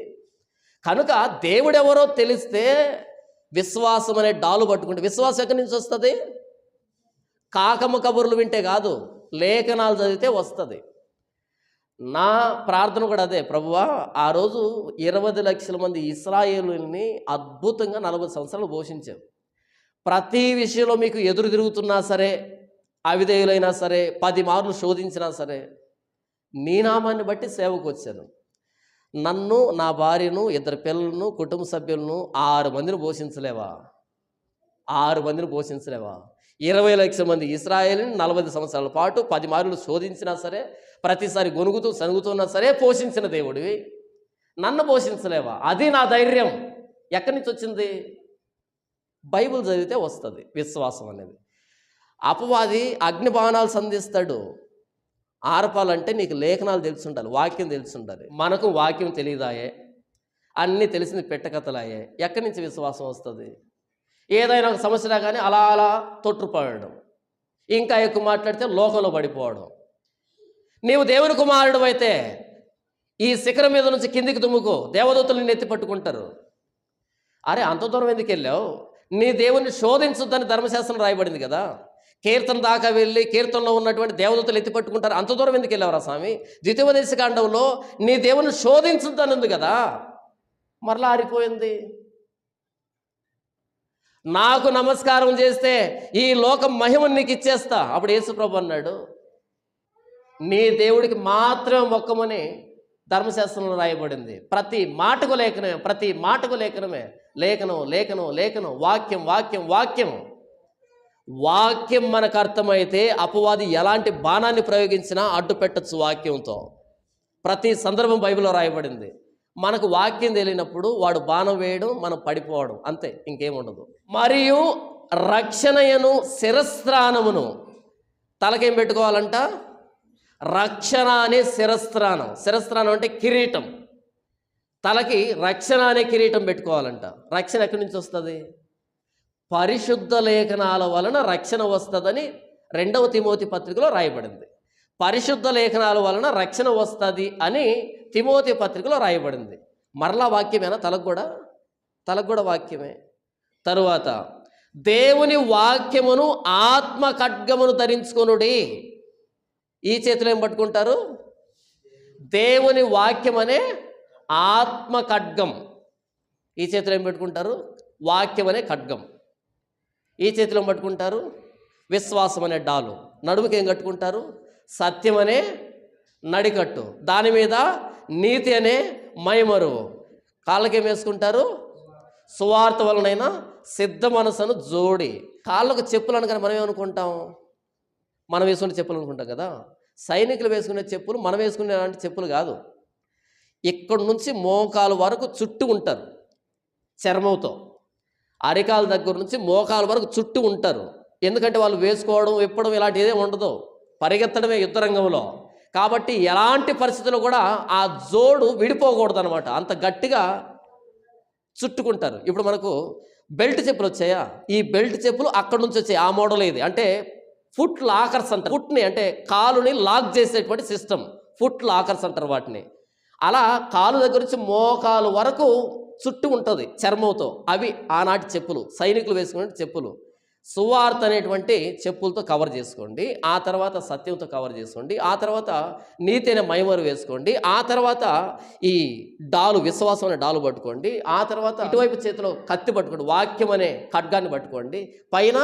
కనుక దేవుడెవరో తెలిస్తే విశ్వాసం అనే డాలు పట్టుకుంటే, విశ్వాసం ఎక్కడి నుంచి వస్తుంది? కాకమ్మ కబుర్లు వింటే కాదు, లేఖనాలు చదివితే వస్తుంది. నా ప్రార్థన కూడా అదే, ప్రభువా ఆ రోజు 20 లక్షల మంది ఇశ్రాయేలుని అద్భుతంగా 40 సంవత్సరాలు పోషించావు. ప్రతి విషయంలో మీకు ఎదురు తిరుగుతున్నా సరే, అవిధేయులైనా సరే, 10 మార్లు శోధించినా సరే, నీ నామాన్ని బట్టి సేవకు వచ్చాను. నన్ను, నా భార్యను, 2 పిల్లలను, కుటుంబ సభ్యులను 6 మందిని పోషించలేవా? 6 మందిని పోషించలేవా? 20 లక్షల మంది ఇశ్రాయేలుని 40 సంవత్సరాల పాటు 10 మార్లు శోధించినా సరే, ప్రతిసారి గొనుగుతూ సనుగుతున్నా సరే పోషించిన దేవుడివి, నన్ను పోషించలేవా? అది నా ధైర్యం. ఎక్కడి నుంచి వచ్చింది? బైబిల్ చదివితే వస్తుంది విశ్వాసం అనేది. అపవాది అగ్నిబాణాలు సంధిస్తాడు. ఆర్పాలంటే నీకు లేఖనాలు తెలిసి ఉండాలి, వాక్యం తెలిసి ఉండాలి. మనకు వాక్యం తెలియదాయే, అన్నీ తెలిసింది పెట్టకథలాయే. ఎక్కడి నుంచి విశ్వాసం వస్తుంది? ఏదైనా ఒక సమస్య రాగానే అలా అలా తొట్టుపడడం, ఇంకా ఎక్కువ మాట్లాడితే లోకంలో పడిపోవడం. నీవు దేవుని కుమారుడు అయితే ఈ శిఖరం మీద నుంచి కిందికి దుమ్ముకో, దేవదూతలు నిన్ను ఎత్తి పట్టుకుంటారు. అరే అంత దూరం ఎందుకు వెళ్ళావు? నీ దేవుణ్ణి శోధించొద్దని ధర్మశాస్త్రం రాయబడింది కదా. కీర్తన దాకా వెళ్ళి కీర్తనలో ఉన్నటువంటి దేవదూతలు ఎత్తి పట్టుకుంటారు. అంత దూరం ఎందుకు వెళ్ళావురా స్వామి? ద్వితీయోపదేశకాండంలో నీ దేవుని శోధించొద్దని ఉంది కదా, మరలా ఆరిపోయింది. నాకు నమస్కారం చేస్తే ఈ లోకం మహిమను నీకు ఇచ్చేస్తా. అప్పుడు యేసుప్రభు అన్నాడు, నీ దేవుడికి మాత్రమే మొక్కమని ధర్మశాస్త్రంలో రాయబడింది. ప్రతి మాటకు లేఖనమే, ప్రతి మాటకు లేఖనమే. లేఖనం లేఖనం లేఖనం, వాక్యం వాక్యం వాక్యం. వాక్యం మనకు అర్థమైతే అపవాది ఎలాంటి బాణాన్ని ప్రయోగించినా అడ్డు పెట్టచ్చు వాక్యంతో. ప్రతి సందర్భం బైబిల్లో రాయబడింది. మనకు వాక్యం తెలియనప్పుడు వాడు బాణం వేయడం, మనం పడిపోవడం, అంతే, ఇంకేముండదు. మరియు రక్షణయను శిరస్త్రాణమును, తలకేం పెట్టుకోవాలంట? రక్షణ అనే శిరస్త్రాణం. శిరస్త్రాణం అంటే కిరీటం. తలకి రక్షణ అనే కిరీటం పెట్టుకోవాలంట. రక్షణ ఎక్కడి నుంచి వస్తుంది? పరిశుద్ధ లేఖనాల వలన రక్షణ వస్తుందని 2వ తిమోతి పత్రికలో రాయబడింది. పరిశుద్ధ లేఖనాల వలన రక్షణ వస్తుంది అని తిమోతి పత్రికలో రాయబడింది. మరలా వాక్యమేనా? తలకు కూడా వాక్యమే. తరువాత దేవుని వాక్యమును ఆత్మ ఖడ్గమును ధరించుకొనుడి. ఈ చేతిలో ఏం పట్టుకుంటారు? దేవుని వాక్యం అనే ఆత్మ ఖడ్గం. ఈ చేతిలో ఏం పెట్టుకుంటారు? వాక్యం అనే ఖడ్గం. ఈ చేతిలో ఏం పట్టుకుంటారు? విశ్వాసం అనే డాలు. నడుముకి ఏం కట్టుకుంటారు? సత్యం అనే నడికట్టు. దాని మీద నీతి అనే మైమరువు. కాళ్ళకేం వేసుకుంటారు? సువార్త వలనైనా సిద్ధ మనసును జోడి. కాళ్ళకు చెప్పులు అనగానే మనం ఏమనుకుంటాం? మనం వేసుకునే చెప్పులు అనుకుంటాం కదా. సైనికులు వేసుకునే చెప్పులు మనం వేసుకునే లాంటి చెప్పులు కాదు. ఇక్కడి నుంచి మోకాలు వరకు చుట్టూ ఉంటారు చర్మంతో. అరికాల దగ్గర నుంచి మోకాలు వరకు చుట్టూ ఉంటారు. ఎందుకంటే వాళ్ళు వేసుకోవడం, విప్పడం ఇలాంటి ఏదే ఉండదు. పరిగెత్తడమే యుద్ధరంగంలో. కాబట్టి ఎలాంటి పరిస్థితుల్లో కూడా ఆ జోడు విడిపోకూడదు అనమాట. అంత గట్టిగా చుట్టుకుంటారు. ఇప్పుడు మనకు బెల్ట్ చెప్పులు వచ్చాయా? ఈ బెల్ట్ చెప్పులు అక్కడి నుంచి వచ్చాయి. ఆ మోడల్ ఇది. అంటే ఫుట్ లాకర్స్ అంటారు. ఫుట్ని అంటే కాలుని లాక్ చేసేటువంటి సిస్టమ్, ఫుట్ లాకర్స్ అంటారు వాటిని. అలా కాలు దగ్గర నుంచి మోకాలు వరకు చుట్టూ ఉంటుంది చర్మంతో. అవి ఆనాటి చెప్పులు, సైనికులు వేసుకునే చెప్పులు. సువార్త అనేటువంటి చెప్పులతో కవర్ చేసుకోండి. ఆ తర్వాత సత్యంతో కవర్ చేసుకోండి. ఆ తర్వాత నీతి అనే మైమరు వేసుకోండి. ఆ తర్వాత ఈ డాలు, విశ్వాసం అనే డాలు పట్టుకోండి. ఆ తర్వాత ఇటువైపు చేతిలో కత్తి పట్టుకోండి, వాక్యం అనే ఖడ్గాన్ని పట్టుకోండి. పైన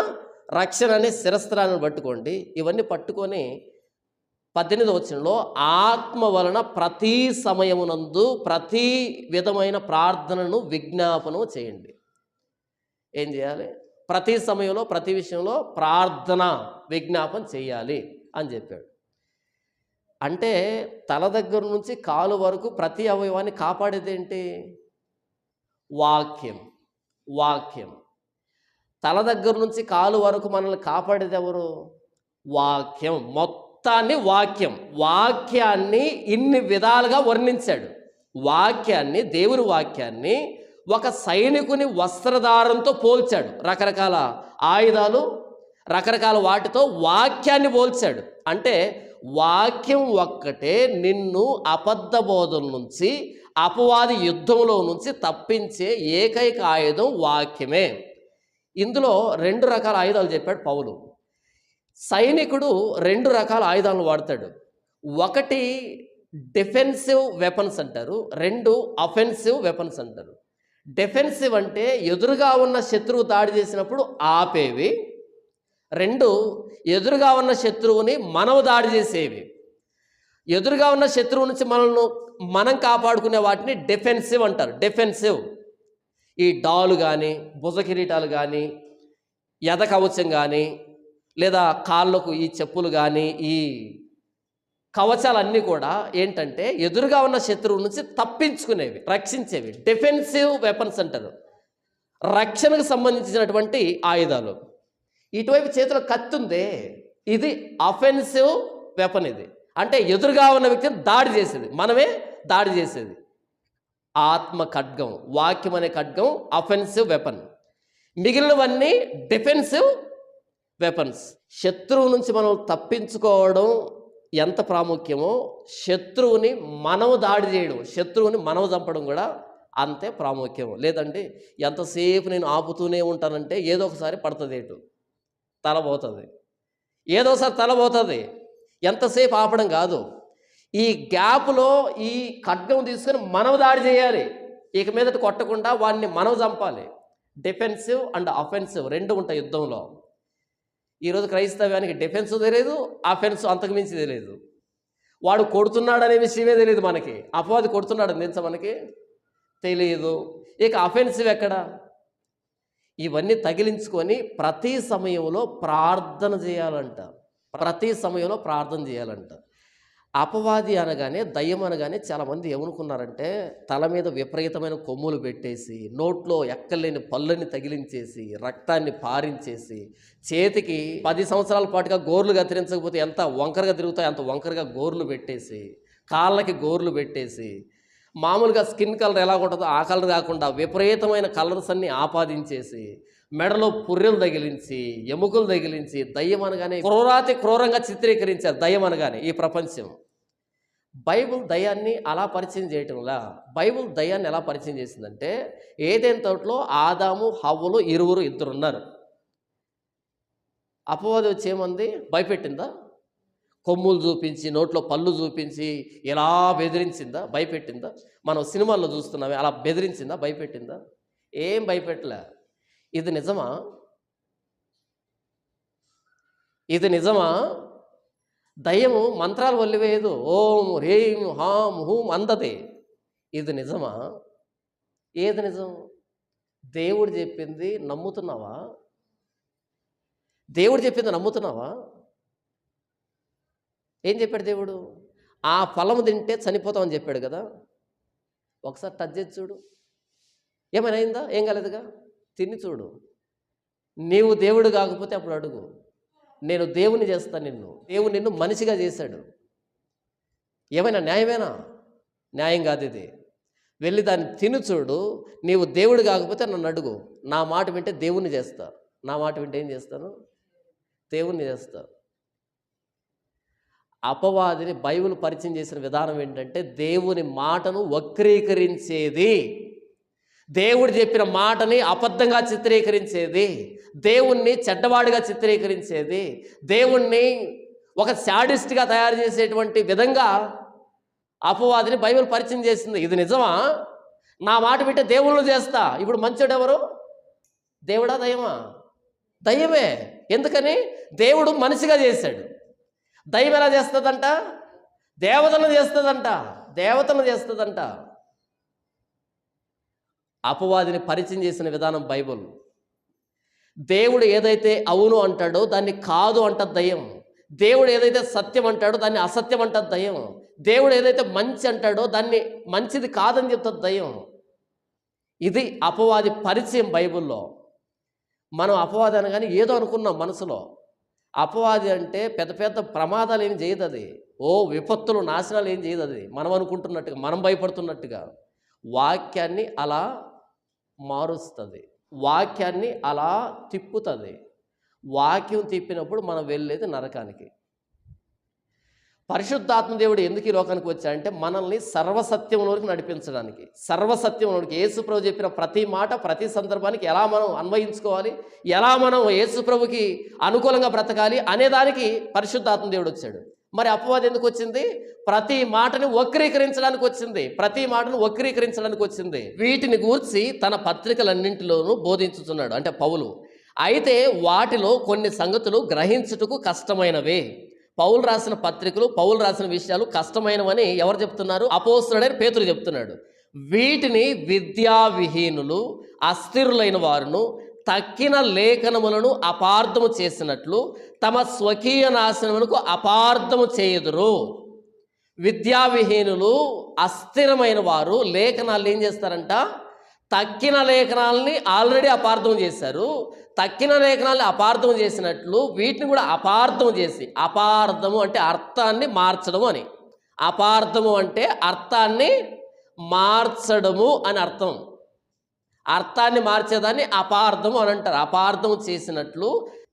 రక్షణ అనే శిరస్త్రాన్ని పట్టుకోండి. ఇవన్నీ పట్టుకొని 18వ వచనంలో ఆత్మ వలన ప్రతి సమయమునందు ప్రతి విధమైన ప్రార్థనను విజ్ఞాపనం చేయండి. ఏం చేయాలి? ప్రతి సమయంలో ప్రతి విషయంలో ప్రార్థన విజ్ఞాపన చేయాలి అని చెప్పాడు. అంటే తల దగ్గర నుంచి కాలు వరకు ప్రతి అవయవాన్ని కాపాడేది ఏంటి? వాక్యం. వాక్యం. తల దగ్గర నుంచి కాలు వరకు మనల్ని కాపాడేది ఎవరు? వాక్యం. మొత్తాన్ని వాక్యం. వాక్యాన్ని ఇన్ని విధాలుగా వర్ణించాడు. వాక్యాన్ని, దేవుని వాక్యాన్ని ఒక సైనికుని వస్త్రధారంతో పోల్చాడు. రకరకాల ఆయుధాలు, రకరకాల వాటితో వాక్యాన్ని పోల్చాడు. అంటే వాక్యం ఒక్కటే నిన్ను అబద్ధ బోధల నుంచి, అపవాది యుద్ధంలో నుంచి తప్పించే ఏకైక ఆయుధం వాక్యమే. ఇందులో 2 రకాల ఆయుధాలు చెప్పాడు పౌలు. సైనికుడు 2 రకాల ఆయుధాలను వాడతాడు. ఒకటి డిఫెన్సివ్ వెపన్స్ అంటారు, 2 అఫెన్సివ్ వెపన్స్ అంటారు. డిఫెన్సివ్ అంటే ఎదురుగా ఉన్న శత్రువు దాడి చేసినప్పుడు ఆపేవి. 2 ఎదురుగా ఉన్న శత్రువుని మనం దాడి చేసేవి. ఎదురుగా ఉన్న శత్రువు నుంచి మనం కాపాడుకునే వాటిని డిఫెన్సివ్ అంటారు. డిఫెన్సివ్. ఈ డాలు కానీ, భుజ కిరీటాలు కానీ, యథ కవచం కానీ, లేదా కాళ్ళకు ఈ చెప్పులు కానీ, ఈ కవచాలన్నీ కూడా ఏంటంటే ఎదురుగా ఉన్న శత్రువు నుంచి తప్పించుకునేవి, రక్షించేవి. డిఫెన్సివ్ వెపన్స్ అంటారు. రక్షణకు సంబంధించినటువంటి ఆయుధాలు. ఇటువైపు చేతిలో కత్తి ఉందే, ఇది అఫెన్సివ్ వెపన్. ఇది అంటే ఎదురుగా ఉన్న వ్యక్తిని దాడి చేసేది, మనమే దాడి చేసేది. ఆత్మ ఖడ్గం, వాక్యం అనే ఖడ్గం అఫెన్సివ్ వెపన్, మిగిలినవన్నీ డిఫెన్సివ్ వెపన్స్. శత్రువు నుంచి మనం తప్పించుకోవడం ఎంత ప్రాముఖ్యమో, శత్రువుని మనం దాడి చేయడం, శత్రువుని మనం చంపడం కూడా అంతే ప్రాముఖ్యం. లేదంటే ఎంతసేపు నేను ఆపుతూనే ఉంటానంటే ఏదో ఒకసారి పడుతుంది, ఏటు తల పోతుంది, ఏదో ఒకసారి తల పోతుంది. ఎంతసేపు ఆపడం కాదు, ఈ గ్యాప్లో ఈ ఖడ్గం తీసుకొని మనం దాడి చేయాలి. ఇక మీదట కొట్టకుండా వాడిని మనం చంపాలి. డిఫెన్సివ్ అండ్ అఫెన్సివ్ రెండు ఉంటాయి యుద్ధంలో. ఈరోజు క్రైస్తవ్యానికి డిఫెన్స్ తెలియదు, అఫెన్స్ అంతకుమించి తెలియదు. వాడు కొడుతున్నాడు అనే విషయమే తెలియదు మనకి, అపవాది కొడుతున్నాడు అని తెలుసా మనకి తెలియదు. ఇక అఫెన్సివ్ ఎక్కడ? ఇవన్నీ తగిలించుకొని ప్రతి సమయంలో ప్రార్థన చేయాలంట, ప్రతి సమయంలో ప్రార్థన చేయాలంట. అపవాది అనగానే, దయ్యం అనగానే చాలామంది ఏమనుకున్నారంటే తల మీద విపరీతమైన కొమ్ములు పెట్టేసి, నోట్లో ఎక్కలేని పళ్ళని తగిలించేసి, రక్తాన్ని పారించేసి, చేతికి 10 సంవత్సరాల పాటుగా గోర్లు కత్తిరించకపోతే ఎంత వంకరగా తిరుగుతాయో అంత వంకరగా గోర్లు పెట్టేసి, కాళ్ళకి గోర్లు పెట్టేసి, మామూలుగా స్కిన్ కలర్ ఎలా ఉంటుందో ఆ కలర్ కాకుండా విపరీతమైన కలర్స్ అన్ని ఆపాదించేసి, మెడలో పుర్రెలు తగిలించి, ఎముకలు తగిలించి, దయ్యం అనగానే క్రూరాతి క్రూరంగా చిత్రీకరించారు. దయ్యం అనగానే ఈ ప్రపంచం. బైబిల్ దయ్యాన్ని అలా పరిచయం చేయటంలా. బైబిల్ దయ్యాన్ని ఎలా పరిచయం చేసిందంటే, ఏదైనా తోటలో ఆదాము హవ్వలు ఇద్దరు ఉన్నారు. అపవాది వచ్చేమంది భయపెట్టిందా? కొమ్ములు చూపించి, నోట్లో పళ్ళు చూపించి ఎలా బెదిరించిందా? భయపెట్టిందా? మనం సినిమాల్లో చూస్తున్నామే, అలా బెదిరించిందా? భయపెట్టిందా? ఏం భయపెట్టలే. ఇది నిజమా? ఇది నిజమా? దయ్యము మంత్రాలు వల్లివేయదు, ఓం హ్రీం హాం హూం అందదే. ఇది నిజమా? ఏది నిజం? దేవుడు చెప్పింది నమ్ముతున్నావా? దేవుడు చెప్పింది నమ్ముతున్నావా? ఏం చెప్పాడు దేవుడు? ఆ ఫలము తింటే చనిపోతామని చెప్పాడు కదా. ఒకసారి టచ్ చేసి చూడు, ఏమైనా అయిందా? ఏం కాలేదుగా. తిని చూడు. నీవు దేవుడు కాకపోతే అప్పుడు అడుగు, నేను దేవుని చేస్తాను నిన్ను. దేవుడు నిన్ను మనిషిగా చేశాడు. ఏమైనా న్యాయమేనా? న్యాయం కాదు ఇది. వెళ్ళి దాన్ని తిని చూడు. నీవు దేవుడు కాకపోతే నన్ను అడుగు, నా మాట వింటే దేవుణ్ణి చేస్తా. నా మాట వింటే ఏం చేస్తాను? దేవుణ్ణి చేస్తా. అపవాదిని బైబిల్ పరిచయం చేసిన విధానం ఏంటంటే, దేవుని మాటను వక్రీకరించేది, దేవుడు చెప్పిన మాటని అబద్ధంగా చిత్రీకరించేది, దేవుణ్ణి చెడ్డవాడిగా చిత్రీకరించేది, దేవుణ్ణి ఒక శాడిస్ట్గా తయారు చేసేటువంటి విధంగా అపవాదిని బైబిల్ పరిచయం చేసింది. ఇది నిజమా? నా మాట వింటే దేవుళ్ళు చేస్తా. ఇప్పుడు మంచోడు ఎవరు? దేవుడా దయ్యమా? దయ్యమే. ఎందుకని? దేవుడు మనిషిగా చేశాడు. దయ్యం ఎలా చేస్తుందంట? దేవతలను చేస్తుందంట, దేవతలను చేస్తుందంట. అపవాదిని పరిచయం చేసిన విధానం బైబిల్. దేవుడు ఏదైతే అవును అంటాడో దాన్ని కాదు అంటది దయ్యం. దేవుడు ఏదైతే సత్యం అంటాడో దాన్ని అసత్యం అంటది దయ్యం. దేవుడు ఏదైతే మంచి అంటాడో దాన్ని మంచిది కాదని చెప్తుంది దయ్యం. ఇది అపవాది పరిచయం బైబిల్లో. మనం అపవాది అనగానే ఏదో అనుకున్నాం మనసులో. అపవాది అంటే పెద్ద పెద్ద ప్రమాదాలు ఏం చేయదు అది, ఓ విపత్తులు నాశనాలు ఏం చేయదు అది, మనం అనుకుంటున్నట్టుగా, మనం భయపడుతున్నట్టుగా. వాక్యాన్ని అలా మారుస్తుంది, వాక్యాన్ని అలా తిప్పుతుంది. వాక్యం తిప్పినప్పుడు మనం వెళ్ళేది నరకానికి. పరిశుద్ధాత్మ దేవుడు ఎందుకు ఈ లోకానికి వచ్చాడంటే మనల్ని సర్వసత్యంలోనికి నడిపించడానికి. సర్వసత్యంలోనికి యేసుప్రభు చెప్పిన ప్రతి మాట, ప్రతి సందర్భానికి ఎలా మనం అన్వయించుకోవాలి, ఎలా మనం యేసుప్రభుకి అనుకూలంగా బ్రతకాలి అనేదానికి పరిశుద్ధాత్మ దేవుడు వచ్చాడు. మరి అపవాది ఎందుకు వచ్చింది? ప్రతి మాటని వక్రీకరించడానికి వచ్చింది, ప్రతి మాటను వక్రీకరించడానికి వచ్చింది. వీటిని గూర్చి తన పత్రికలన్నింటిలోనూ బోధించుతున్నాడు అంటే పౌలు. అయితే వాటిలో కొన్ని సంగతులు గ్రహించుటకు కష్టమైనవే. పౌలు రాసిన పత్రికలు, పౌలు రాసిన విషయాలు కష్టమైనవని ఎవరు చెప్తున్నారు? అపోస్తలుడైన పేతురు చెప్తున్నాడు. వీటిని విద్యావిహీనులు, అస్థిరులైన వారును తక్కిన లేఖనములను అపార్థము చేసినట్లు తమ స్వకీయ నాశనమునకు అపార్థము చేయుదురు. విద్యావిహీనులు, అస్థిరమైన వారు లేఖనాలు ఏం చేస్తారంట? తక్కిన లేఖనాలని ఆల్రెడీ అపార్థం చేశారు. తక్కిన లేఖనాలని అపార్థం చేసినట్లు వీటిని కూడా అపార్థం చేసి, అపార్థము అంటే అర్థాన్ని మార్చడము అని, అపార్థము అంటే అర్థాన్ని మార్చడము అని అర్థం. అర్థాన్ని మార్చేదాన్ని అపార్థము అని అంటారు. అపార్థం చేసినట్లు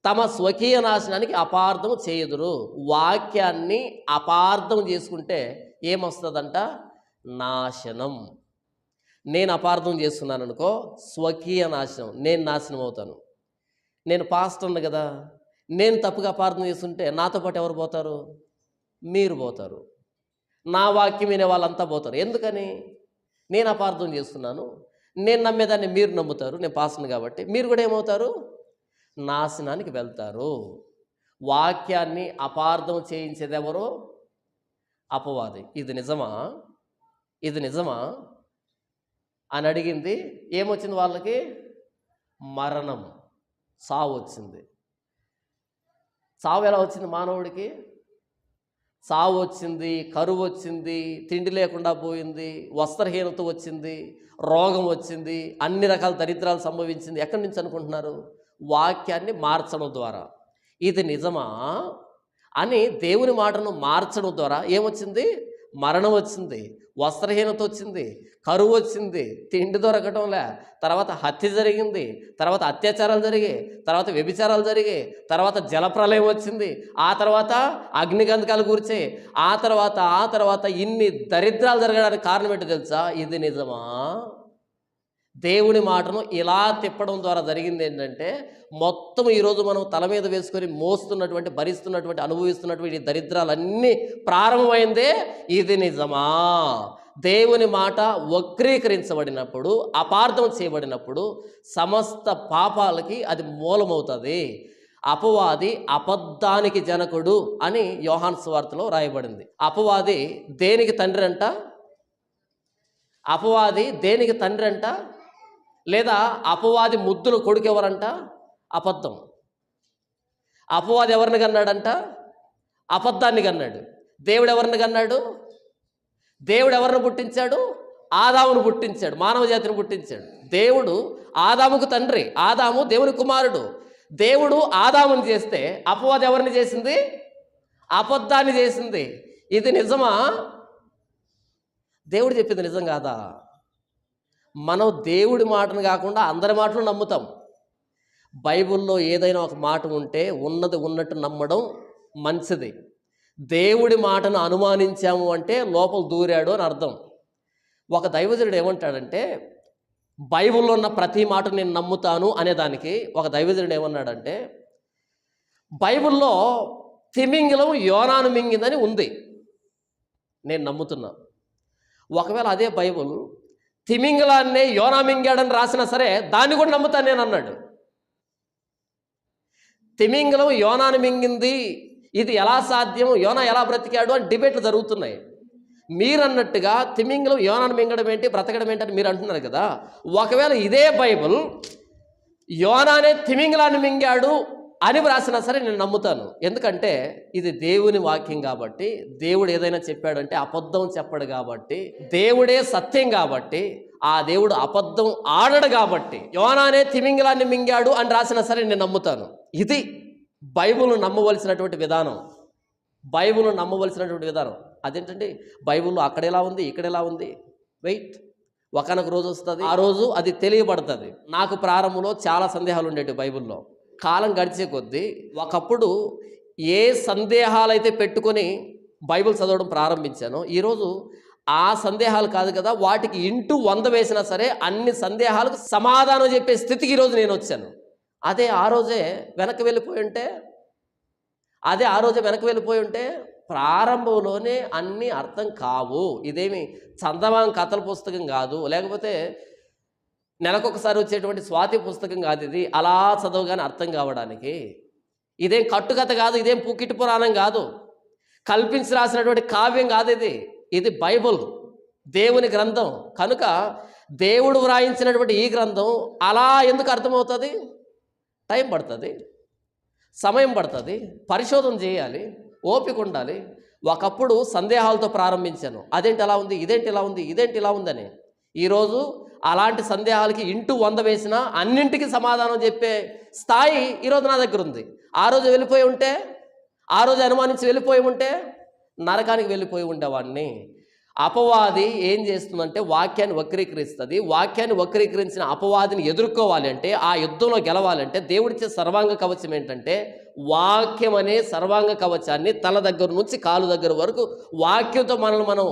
తమ స్వకీయ నాశనానికి అపార్థం చేయుదురు. వాక్యాన్ని అపార్థం చేసుకుంటే ఏమొస్తుందంట? నాశనం. నేను అపార్థం చేస్తున్నాను అనుకో, స్వకీయ నాశనం, నేను నాశనం అవుతాను. నేను పాస్టర్ను కదా, నేను తప్పుగా అపార్థం చేస్తుంటే నాతో పాటు ఎవరు పోతారు? మీరు పోతారు. నా వాక్యం వినే వాళ్ళంతా పోతారు. ఎందుకని? నేను అపార్థం చేస్తున్నాను. నేను నమ్మేదాన్ని మీరు నమ్ముతారు, నేను పాస్టర్ను కాబట్టి. మీరు కూడా ఏమవుతారు? నాశనానికి వెళ్తారు. వాక్యాన్ని అపార్థం చేయించేది ఎవరు? అపవాది. ఇది నిజమా? ఇది నిజమా అని అడిగింది. ఏమొచ్చింది వాళ్ళకి? మరణం, సావు వచ్చింది. సావు ఎలా వచ్చింది మానవుడికి? సావు వచ్చింది, కరువు వచ్చింది, తిండి లేకుండా పోయింది, వస్త్రహీనత వచ్చింది, రోగం వచ్చింది, అన్ని రకాల దరిద్రాలు సంభవించింది. ఎక్కడి నుంచి అనుకుంటున్నారు? వాక్యాన్ని మార్చడం ద్వారా. ఇది నిజమా అని దేవుని మాటను మార్చడం ద్వారా ఏమొచ్చింది? మరణం వచ్చింది, వస్త్రహీనత వచ్చింది, కరువు వచ్చింది, తిండి దొరకటంలే, తర్వాత హత్య జరిగింది, తర్వాత అత్యాచారాలు జరిగాయి, తర్వాత వ్యభిచారాలు జరిగాయి, తర్వాత జలప్రలయం వచ్చింది, ఆ తర్వాత అగ్నిగంధకాలు కూర్చాయి, ఆ తర్వాత ఇన్ని దరిద్రాలు జరగడానికి కారణం ఏంటో తెలుసా? ఇది నిజమా? దేవుని మాటను ఇలా తిప్పడం ద్వారా జరిగింది ఏంటంటే, మొత్తం ఈరోజు మనం తల మీద వేసుకొని మోస్తున్నటువంటి, భరిస్తున్నటువంటి, అనుభవిస్తున్నటువంటి దరిద్రాలన్నీ ప్రారంభమైందే ఇది నిజమా? దేవుని మాట వక్రీకరించబడినప్పుడు, అపార్థం చేయబడినప్పుడు సమస్త పాపాలకి అది మూలమవుతుంది. అపవాది అబద్ధానికి జనకుడు అని యోహాను సువార్తలో రాయబడింది. అపవాది దేనికి తండ్రి అంట? అపవాది దేనికి తండ్రి అంట? లేదా అపవాది ముద్దులు కొడుకు ఎవరంట? అబద్ధం. అపవాది ఎవరిని కన్నాడంట? అబద్ధాన్ని కన్నాడు. దేవుడు ఎవరిని కన్నాడు? దేవుడు ఎవరిని పుట్టించాడు? ఆదామును పుట్టించాడు, మానవ జాతిని పుట్టించాడు. దేవుడు ఆదాముకు తండ్రి, ఆదాము దేవుని కుమారుడు. దేవుడు ఆదాముని చేస్తే అపవాది ఎవరిని చేసింది? అబద్ధాన్ని చేసింది. ఇది నిజమా? దేవుడు చెప్పింది నిజం కాదా? మనం దేవుడి మాటను కాకుండా అందరి మాటలు నమ్ముతాం. బైబిల్లో ఏదైనా ఒక మాట ఉంటే ఉన్నది ఉన్నట్టు నమ్మడం మంచిది. దేవుడి మాటను అనుమానించాము అంటే లోపల దూరాడు అని అర్థం. ఒక దైవజనుడు ఏమంటాడంటే, బైబిల్లో ఉన్న ప్రతి మాట నేను నమ్ముతాను అనేదానికి ఒక దైవజనుడు ఏమన్నాడంటే, బైబిల్లో తిమింగలం యోనాను మింగిందని ఉంది, నేను నమ్ముతున్నా. ఒకవేళ అదే బైబిల్ తిమింగలాన్నే యోనా మింగాడని రాసినా సరే దాన్ని కూడా నమ్ముతాను నేను అన్నాడు. తిమింగలం యోనాను మింగింది, ఇది ఎలా సాధ్యం, యోనా ఎలా బ్రతికాడు అని డిబేట్లు జరుగుతున్నాయి. మీరన్నట్టుగా తిమింగలం యోనాను మింగడం ఏంటి, బ్రతకడం ఏంటి అని మీరు అంటున్నారు కదా. ఒకవేళ ఇదే బైబిల్ యోనానే తిమింగలాన్ని మింగాడు అని వ్రాసినా సరే నేను నమ్ముతాను. ఎందుకంటే ఇది దేవుని వాక్యం కాబట్టి, దేవుడు ఏదైనా చెప్పాడంటే అబద్ధం చెప్పడు కాబట్టి, దేవుడే సత్యం కాబట్టి, ఆ దేవుడు అబద్ధం ఆడడు కాబట్టి యోనానే తిమింగలాన్ని మింగాడు అని రాసినా సరే నేను నమ్ముతాను. ఇది బైబిల్ను నమ్మవలసినటువంటి విధానం. బైబిల్ను నమ్మవలసినటువంటి విధానం అదేంటంటే, బైబిల్లో అక్కడ ఎలా ఉంది, ఇక్కడ ఎలా ఉంది, వెయిట్, ఒకనొక రోజు వస్తుంది, ఆ రోజు అది తెలియబడుతుంది. నాకు ప్రారంభంలో చాలా సందేహాలు ఉండేవి బైబిల్లో. కాలం గడిచే కొద్దీ ఒకప్పుడు ఏ సందేహాలైతే పెట్టుకొని బైబిల్ చదవడం ప్రారంభించానో, ఈరోజు ఆ సందేహాలు కాదు కదా, వాటికి ఇంటూ 100 వేసినా సరే అన్ని సందేహాలకు సమాధానం చెప్పే స్థితికి ఈరోజు నేను వచ్చాను. అదే ఆ రోజే వెనక్కి వెళ్ళిపోయి ఉంటే ప్రారంభంలోనే అన్నీ అర్థం కావు. ఇదేమి చందమామ కథల పుస్తకం కాదు, లేకపోతే నెలకొకసారి వచ్చేటువంటి స్వాతి పుస్తకం కాదు. ఇది అలా చదవగానే అర్థం కావడానికి. ఇదేం కట్టుకథ కాదు, ఇదేం పుకిటి పురాణం కాదు, కల్పించి రాసినటువంటి కావ్యం కాదు. ఇది బైబుల్, దేవుని గ్రంథం. కనుక దేవుడు వ్రాయించినటువంటి ఈ గ్రంథం అలా ఎందుకు అర్థమవుతుంది? టైం పడుతుంది, సమయం పడుతుంది, పరిశోధన చేయాలి, ఓపిక ఉండాలి. ఒకప్పుడు సందేహాలతో ప్రారంభించాను, అదేంటి ఎలా ఉంది, ఇదేంటి ఇలా ఉంది, ఇదేంటి ఇలా ఉందని. ఈరోజు అలాంటి సందేహాలకి ఇంటూ 100 వేసినా అన్నింటికి సమాధానం చెప్పే స్థాయి ఈరోజు నా దగ్గర ఉంది. ఆ రోజు వెళ్ళిపోయి ఉంటే, ఆ రోజు అనుమానించి వెళ్ళిపోయి ఉంటే నరకానికి వెళ్ళిపోయి ఉండేవాడిని. అపవాది ఏం చేస్తుందంటే వాక్యాన్ని వక్రీకరిస్తుంది. వాక్యాన్ని వక్రీకరించిన అపవాదిని ఎదుర్కోవాలి అంటే, ఆ యుద్ధంలో గెలవాలంటే దేవుడిచ్చే సర్వాంగ కవచం ఏంటంటే వాక్యం అనే సర్వాంగ కవచాన్ని తల దగ్గర నుంచి కాలు దగ్గర వరకు వాక్యంతో మనల్ని మనం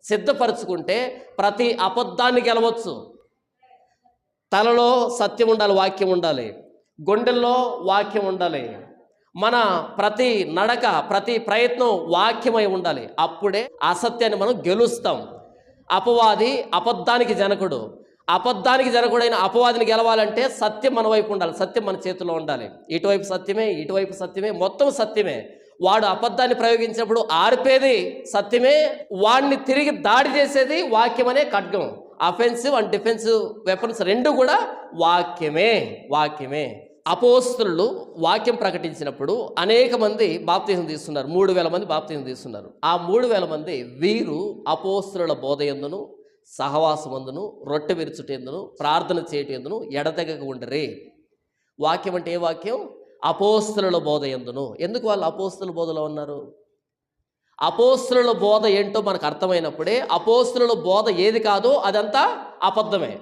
సిద్ధపరచుకుంటే ప్రతి అబద్ధాన్ని గెలవచ్చు. తలలో సత్యం ఉండాలి, వాక్యం ఉండాలి, గుండెల్లో వాక్యం ఉండాలి, మన ప్రతి నడక ప్రతి ప్రయత్నం వాక్యమై ఉండాలి. అప్పుడే అసత్యాన్ని మనం గెలుస్తాం. అపవాది అబద్ధానికి జనకుడు. అబద్ధానికి జనకుడైన అపవాదిని గెలవాలంటే సత్యం మన వైపు ఉండాలి, సత్యం మన చేతిలో ఉండాలి. ఇటువైపు సత్యమే, ఇటువైపు సత్యమే, మొత్తం సత్యమే. వాడు అబద్ధాన్ని ప్రయోగించినప్పుడు ఆర్పేది సత్యమే, వాడిని తిరిగి దాడి చేసేది వాక్యం అనే ఖడ్గం. అఫెన్సివ్ అండ్ డిఫెన్సివ్ వెపన్స్ రెండు కూడా వాక్యమే. అపోస్తలులు వాక్యం ప్రకటించినప్పుడు అనేక మంది బాప్తిజం తీసుకున్నారు. 3,000 మంది బాప్తిజం తీసుకున్నారు. ఆ 3,000 మంది వీరు అపోస్తలుల బోధయందును, సహవాసమందును, రొట్టె విరుచుటేందును, ప్రార్థన చేయటేందును ఎడతెగక ఉండరే. వాక్యం అంటే ఏ వాక్యం? అపోస్తలుల బోధయందును. ఎందుకు వాళ్ళు అపోస్తలుల బోధలో ఉన్నారు? అపోస్తలుల బోధ ఏంటో మనకు అర్థమైనప్పుడే అపోస్తలుల బోధ ఏది కాదో అదంతా అబద్ధమే.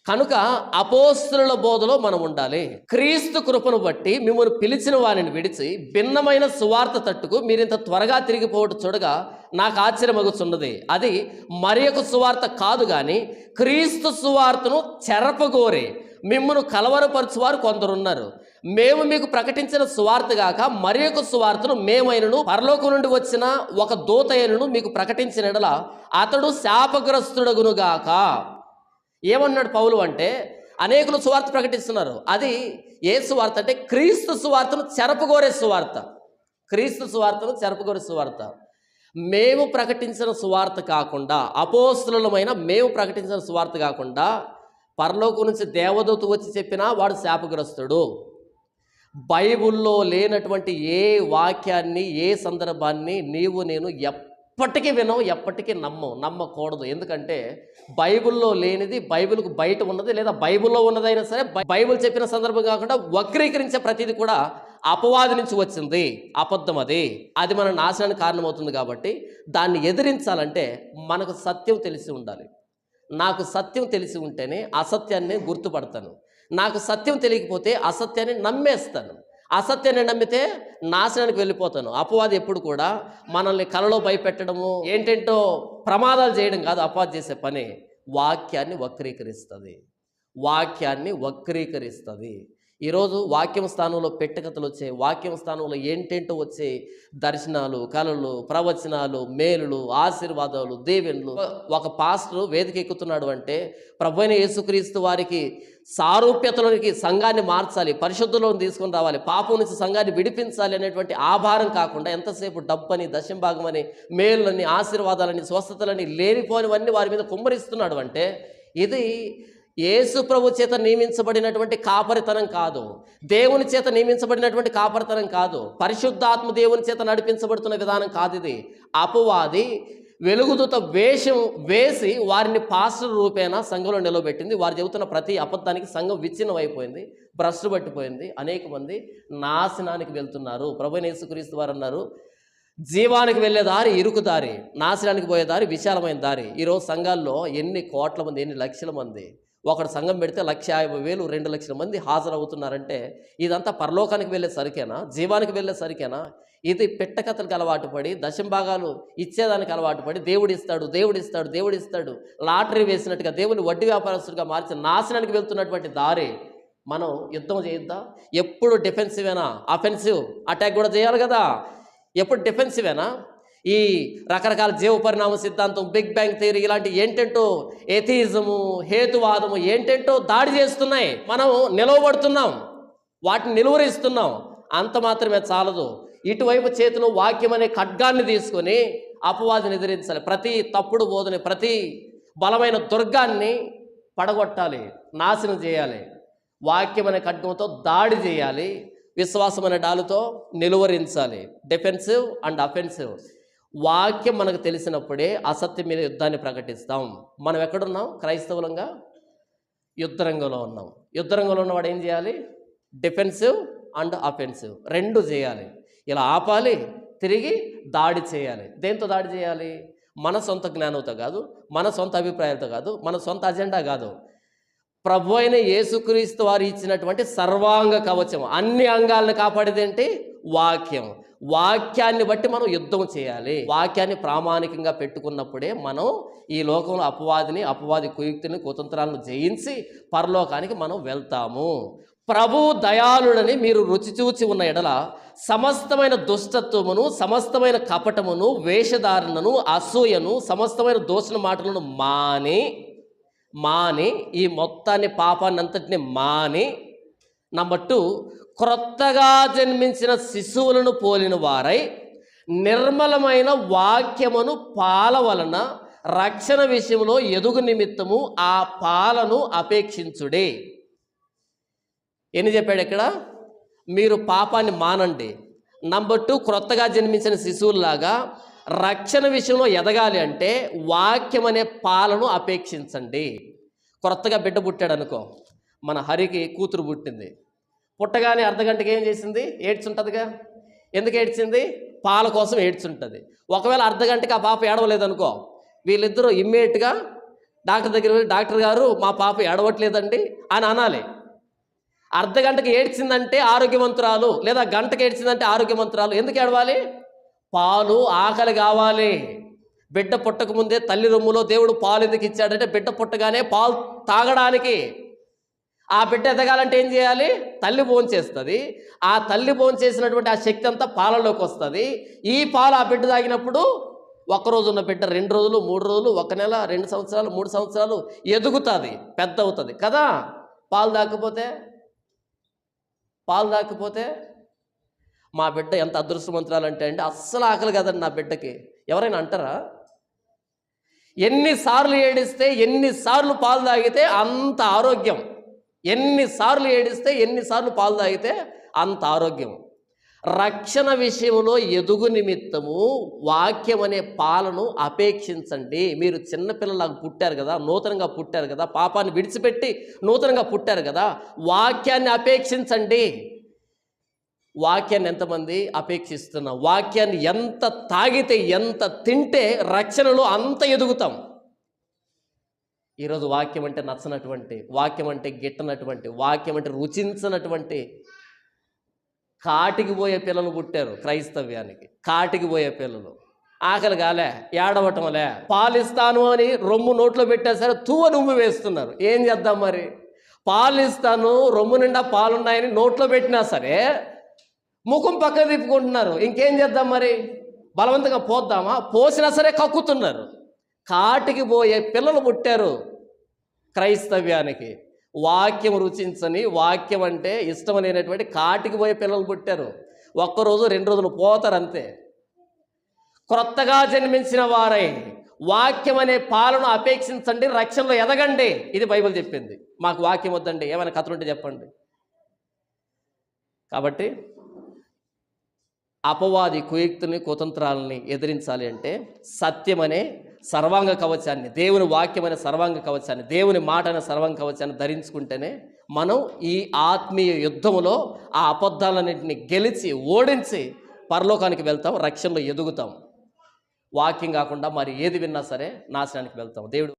కనుక అపోస్తలుల బోధలో మనం ఉండాలి. క్రీస్తు కృపను బట్టి మిమ్మల్ని పిలిచిన వారిని విడిచి భిన్నమైన సువార్త తట్టుకు మీరింత త్వరగా తిరిగిపోవటం చూడగా నాకు ఆశ్చర్యమగుచున్నది. అది మరి ఒక సువార్త కాదు కానీ క్రీస్తు సువార్తను చెరపగోరే మిమ్మల్ని కలవరపరచువారు కొందరున్నారు. మేము మీకు ప్రకటించిన సువార్త గాక మరి ఒక సువార్తను మేమైనను పరలోకం నుండి వచ్చిన ఒక దూత అయినను మీకు ప్రకటించిన యెడల అతడు శాపగ్రస్తుడగునుగాక. ఏమన్నాడు పౌలు అంటే, అనేకులు సువార్త ప్రకటిస్తున్నారు. అది ఏ సువార్త అంటే క్రీస్తు సువార్తను చెరపగోరే సువార్త. మేము ప్రకటించిన సువార్త కాకుండా, అపోస్తలులమైన మేము ప్రకటించిన సువార్త కాకుండా పరలోకం నుంచి దేవదూత వచ్చి చెప్పినా వాడు శాపగ్రస్తుడు. బైబిల్లో లేనటువంటి ఏ వాక్యాన్ని, ఏ సందర్భాన్ని నీవు నేను ఎప్పటికీ వినవు, ఎప్పటికీ నమ్మకూడదు. ఎందుకంటే బైబిల్లో లేనిది బైబిల్కు బయట ఉన్నది, లేదా బైబిల్లో ఉన్నదైనా సరే బైబిల్ చెప్పిన సందర్భం కాకుండా వక్రీకరించే ప్రతిదీ కూడా అపవాది నుంచి వచ్చింది, అబద్ధం. అది మన నాశనానికి కారణమవుతుంది. కాబట్టి దాన్ని ఎదిరించాలంటే మనకు సత్యం తెలిసి ఉండాలి. నాకు సత్యం తెలిసి ఉంటేనే అసత్యాన్ని గుర్తుపడతాను. నాకు సత్యం తెలియకపోతే అసత్యాన్ని నమ్మేస్తాను. అసత్యాన్ని నమ్మితే నాశనానికి వెళ్ళిపోతాను. అపవాది ఎప్పుడు కూడా మనల్ని కలలో భయపెట్టడము, ఏంటేంటో ప్రమాదాలు చేయడం కాదు అపవాది చేసే పని. వాక్యాన్ని వక్రీకరిస్తుంది. ఈరోజు వాక్యం స్థానంలో పెట్టకథలు వచ్చాయి. వాక్యం స్థానంలో ఏంటేంటో వచ్చే దర్శనాలు, కళలు, ప్రవచనాలు, మేలులు, ఆశీర్వాదాలు, దీవెనలు. ఒక పాస్టర్ వేదిక ఎక్కుతున్నాడు అంటే ప్రభువైన యేసుక్రీస్తు వారికి సారూప్యతలోనికి సంఘాన్ని మార్చాలి, పరిశుద్ధులను తీసుకొని రావాలి, పాపం నుంచి సంఘాన్ని విడిపించాలి అనేటువంటి ఆభారం కాకుండా ఎంతసేపు డబ్బని, దశంభాగమని, మేలులని, ఆశీర్వాదాలని, స్వస్థతలని, లేనిపోనివన్నీ వారి మీద కుమ్మరిస్తున్నాడు అంటే ఇది యేసు ప్రభు చేత నియమించబడినటువంటి కాపరితనం కాదు, దేవుని చేత నియమించబడినటువంటి కాపరితనం కాదు, పరిశుద్ధాత్మ దేవుని చేత నడిపించబడుతున్న విధానం కాదు. ఇది అపవాది వెలుగుదూత వేషం వేసి వారిని పాస్టర్ రూపేణ సంఘంలో నిలబెట్టింది. వారు చెబుతున్న ప్రతి అబద్ధానికి సంఘం విచ్ఛిన్నం అయిపోయింది, భ్రష్టు పట్టిపోయింది. అనేక మంది నాశనానికి వెళ్తున్నారు. ప్రభువైన యేసుక్రీస్తు వారు అన్నారు, జీవానికి వెళ్ళే దారి ఇరుకు దారి, నాశనానికి పోయే దారి విశాలమైన దారి. ఈరోజు సంఘాల్లో ఎన్ని కోట్ల మంది, ఎన్ని లక్షల మంది, ఒకడు సంఘం పెడితే 1,50,000, 2 లక్షల మంది హాజరవుతున్నారంటే ఇదంతా పరలోకానికి వెళ్ళే సరికేనా? జీవానికి వెళ్ళే సరికేనా? ఇది పెట్టకథలకు అలవాటు పడి, దశంభాగాలు ఇచ్చేదానికి అలవాటు పడి, దేవుడిస్తాడు లాటరీ వేసినట్టుగా దేవుని వడ్డీ వ్యాపారస్తుడిగా మార్చి నాశనానికి వెళ్తున్నటువంటి దారి. మనం యుద్ధం చేయొద్దా? ఎప్పుడు డిఫెన్సివేనా? అఫెన్సివ్ అటాక్ కూడా చేయాలి కదా. ఎప్పుడు డిఫెన్సివేనా? ఈ రకరకాల జీవ పరిణామ సిద్ధాంతం, బిగ్ బ్యాంగ్ థియరీ, ఇలాంటి ఏంటంటో ఎథియిజము, హేతువాదము ఏంటంటో దాడి చేస్తున్నాయి. మనం నిలవబడుతున్నాం, వాటిని నిలువరిస్తున్నాం. అంత మాత్రమే చాలదు. ఇటువైపు చేతిలో వాక్యం అనే ఖడ్గాన్ని తీసుకొని అపవాదిని ఎదిరించాలి. ప్రతి తప్పుడు బోధని, ప్రతి బలమైన దుర్గాన్ని పడగొట్టాలి, నాశనం చేయాలి. వాక్యం అనే ఖడ్గంతో దాడి చేయాలి, విశ్వాసం అనే డాలుతో నిలువరించాలి. Defensive and offensive. వాక్యం మనకు తెలిసినప్పుడే అసత్యం మీద యుద్ధాన్ని ప్రకటిస్తాం. మనం ఎక్కడున్నాం? క్రైస్తవులంగా యుద్ధరంగంలో ఉన్నాం. యుద్ధరంగంలో ఉన్నవాడు ఏం చేయాలి? డిఫెన్సివ్ అండ్ అఫెన్సివ్ రెండు చేయాలి. ఇలా ఆపాలి, తిరిగి దాడి చేయాలి. దేంతో దాడి చేయాలి? మన సొంత జ్ఞానంతో కాదు, మన సొంత అభిప్రాయాలతో కాదు, మన సొంత అజెండా కాదు. ప్రభు అయిన యేసుక్రీస్తు వారు ఇచ్చినటువంటి సర్వాంగ కవచం, అన్ని అంగాలను కాపాడేదేంటి? వాక్యం. వాక్యాన్ని బట్టి మనం యుద్ధం చేయాలి. వాక్యాన్ని ప్రామాణికంగా పెట్టుకున్నప్పుడే మనం ఈ లోకంలో అపవాది కుయుక్తిని కుతంత్రాలను జయించి పరలోకానికి మనం వెళ్తాము. ప్రభు దయాళుడని మీరు రుచి చూచి ఉన్న ఎడల సమస్తమైన దుష్టత్వమును, సమస్తమైన కపటమును, వేషధారణను, అసూయను, సమస్తమైన దోషణ మాటలను మాని ఈ మొత్తాన్ని పాపాన్ని అంతటిని మాని, నంబర్ 2, క్రొత్తగా జన్మించిన శిశువులను పోలిన వారై నిర్మలమైన వాక్యమును పాల వలన రక్షణ విషయంలో ఎదుగు నిమిత్తము ఆ పాలను అపేక్షించుడే. ఎన్ని చెప్పాడు ఇక్కడ? మీరు పాపాన్ని మానండి. నంబర్ 2, క్రొత్తగా జన్మించిన శిశువులాగా రక్షణ విషయంలో ఎదగాలి అంటే వాక్యం అనే పాలను అపేక్షించండి. కొత్తగా బిడ్డ పుట్టాడు అనుకో, మన హరికి కూతురు పుట్టింది. పుట్టగానే అర్ధగంటకి ఏం చేసింది? ఏడ్చుంటుందిగా. ఎందుకు ఏడ్చింది? పాల కోసం ఏడ్చుంటుంది. ఒకవేళ అర్ధగంటకి ఆ పాప ఏడవలేదనుకో, వీళ్ళిద్దరూ ఇమ్మీడియట్గా డాక్టర్ దగ్గర వెళ్ళి, డాక్టర్ గారు మా పాప ఏడవట్లేదండి అని అనాలి. అర్ధగంటకి ఏడ్చిందంటే ఆరోగ్యవంతురాలు, లేదా గంటకి ఏడ్చిందంటే ఆరోగ్యవంతురాలు. ఎందుకు ఏడవాలి? పాలు, ఆకలి కావాలి. బిడ్డ పుట్టక ముందే తల్లి రొమ్ములో దేవుడు పాలు ఎందుకు ఇచ్చాడంటే బిడ్డ పుట్టగానే పాలు తాగడానికి. ఆ బిడ్డ ఎదగాలంటే ఏం చేయాలి? తల్లి భోంచేస్తుంది. ఆ తల్లి భోంచేసినటువంటి ఆ శక్తి అంతా పాలలోకి వస్తుంది. ఈ పాలు ఆ బిడ్డ తాగినప్పుడు ఒక్కరోజు ఉన్న బిడ్డ 2 రోజులు, 3 రోజులు, 1 నెల, 2 సంవత్సరాలు, 3 సంవత్సరాలు ఎదుగుతుంది, పెద్ద అవుతుంది కదా. పాలు తాకపోతే మా బిడ్డ ఎంత అదృష్టవంతురాలు అంటే అస్సలు ఆకలి కదండి నా బిడ్డకి. ఎవరైనా అంటారా? ఎన్నిసార్లు ఏడిస్తే, ఎన్నిసార్లు పాలు తాగితే అంత ఆరోగ్యం. ఎన్నిసార్లు ఏడిస్తే, ఎన్నిసార్లు పాలు తాగితే అంత ఆరోగ్యం. రక్షణ విషయంలో ఎదుగు నిమిత్తము వాక్యం అనే పాలను అపేక్షించండి. మీరు చిన్నపిల్లలాగా పుట్టారు కదా, నూతనంగా పుట్టారు కదా, పాపాన్ని విడిచిపెట్టి నూతనంగా పుట్టారు కదా, వాక్యాన్ని అపేక్షించండి. వాక్యాన్ని ఎంతమంది అపేక్షిస్తున్నాం? వాక్యాన్ని ఎంత తాగితే, ఎంత తింటే రక్షణలో అంత ఎదుగుతాం. ఈరోజు వాక్యం అంటే నచ్చనటువంటి, వాక్యం అంటే గిట్టనటువంటి, వాక్యం అంటే రుచించనటువంటి కాటికి పోయే పిల్లలు పుట్టారు క్రైస్తవ్యానికి. కాటికి పోయే పిల్లలు. ఆకలి కాలే, ఏడవటంలే, పాలిస్తాను అని రొమ్ము నోట్లో పెట్టేసరి నువ్వు వేస్తున్నారు. ఏం చేద్దాం మరి? పాలిస్తాను, రొమ్ము నిండా పాలున్నాయని నోట్లో పెట్టినా సరే ముఖం పక్క తిప్పుకుంటున్నారు. ఇంకేం చేద్దాం మరి? బలవంతంగా పోద్దామా? పోసినా సరే కక్కుతున్నారు. కాటికి పోయే పిల్లలు పుట్టారు క్రైస్తవ్యానికి. వాక్యం రుచించని, వాక్యం అంటే ఇష్టం లేనటువంటి కాటికి పోయే పిల్లలు పుట్టారు. 1 రోజు 2 రోజులు పోతారు అంతే. క్రొత్తగా జన్మించిన వారై వాక్యం అనే పాలను అపేక్షించండి, రక్షణలో ఎదగండి. ఇది బైబిల్ చెప్పింది. మాకు వాక్యం వద్దండి, ఏమైనా కథలుంటే చెప్పండి. కాబట్టి అపవాది కుయుక్తుని, కుతంత్రాలని ఎదిరించాలి అంటే సత్యమనే సర్వాంగ కవచాన్ని, దేవుని వాక్యమైన సర్వాంగ కవచాన్ని, దేవుని మాట అనే సర్వాంగ కవచాన్ని ధరించుకుంటేనే మనం ఈ ఆత్మీయ యుద్ధములో ఆ అబద్ధాలన్నింటినీ గెలిచి ఓడించి పరలోకానికి వెళ్తాం, రక్షణలో ఎదుగుతాం. వాక్యం కాకుండా మరి ఏది విన్నా సరే నాశనానికి వెళ్తాం. దేవుడు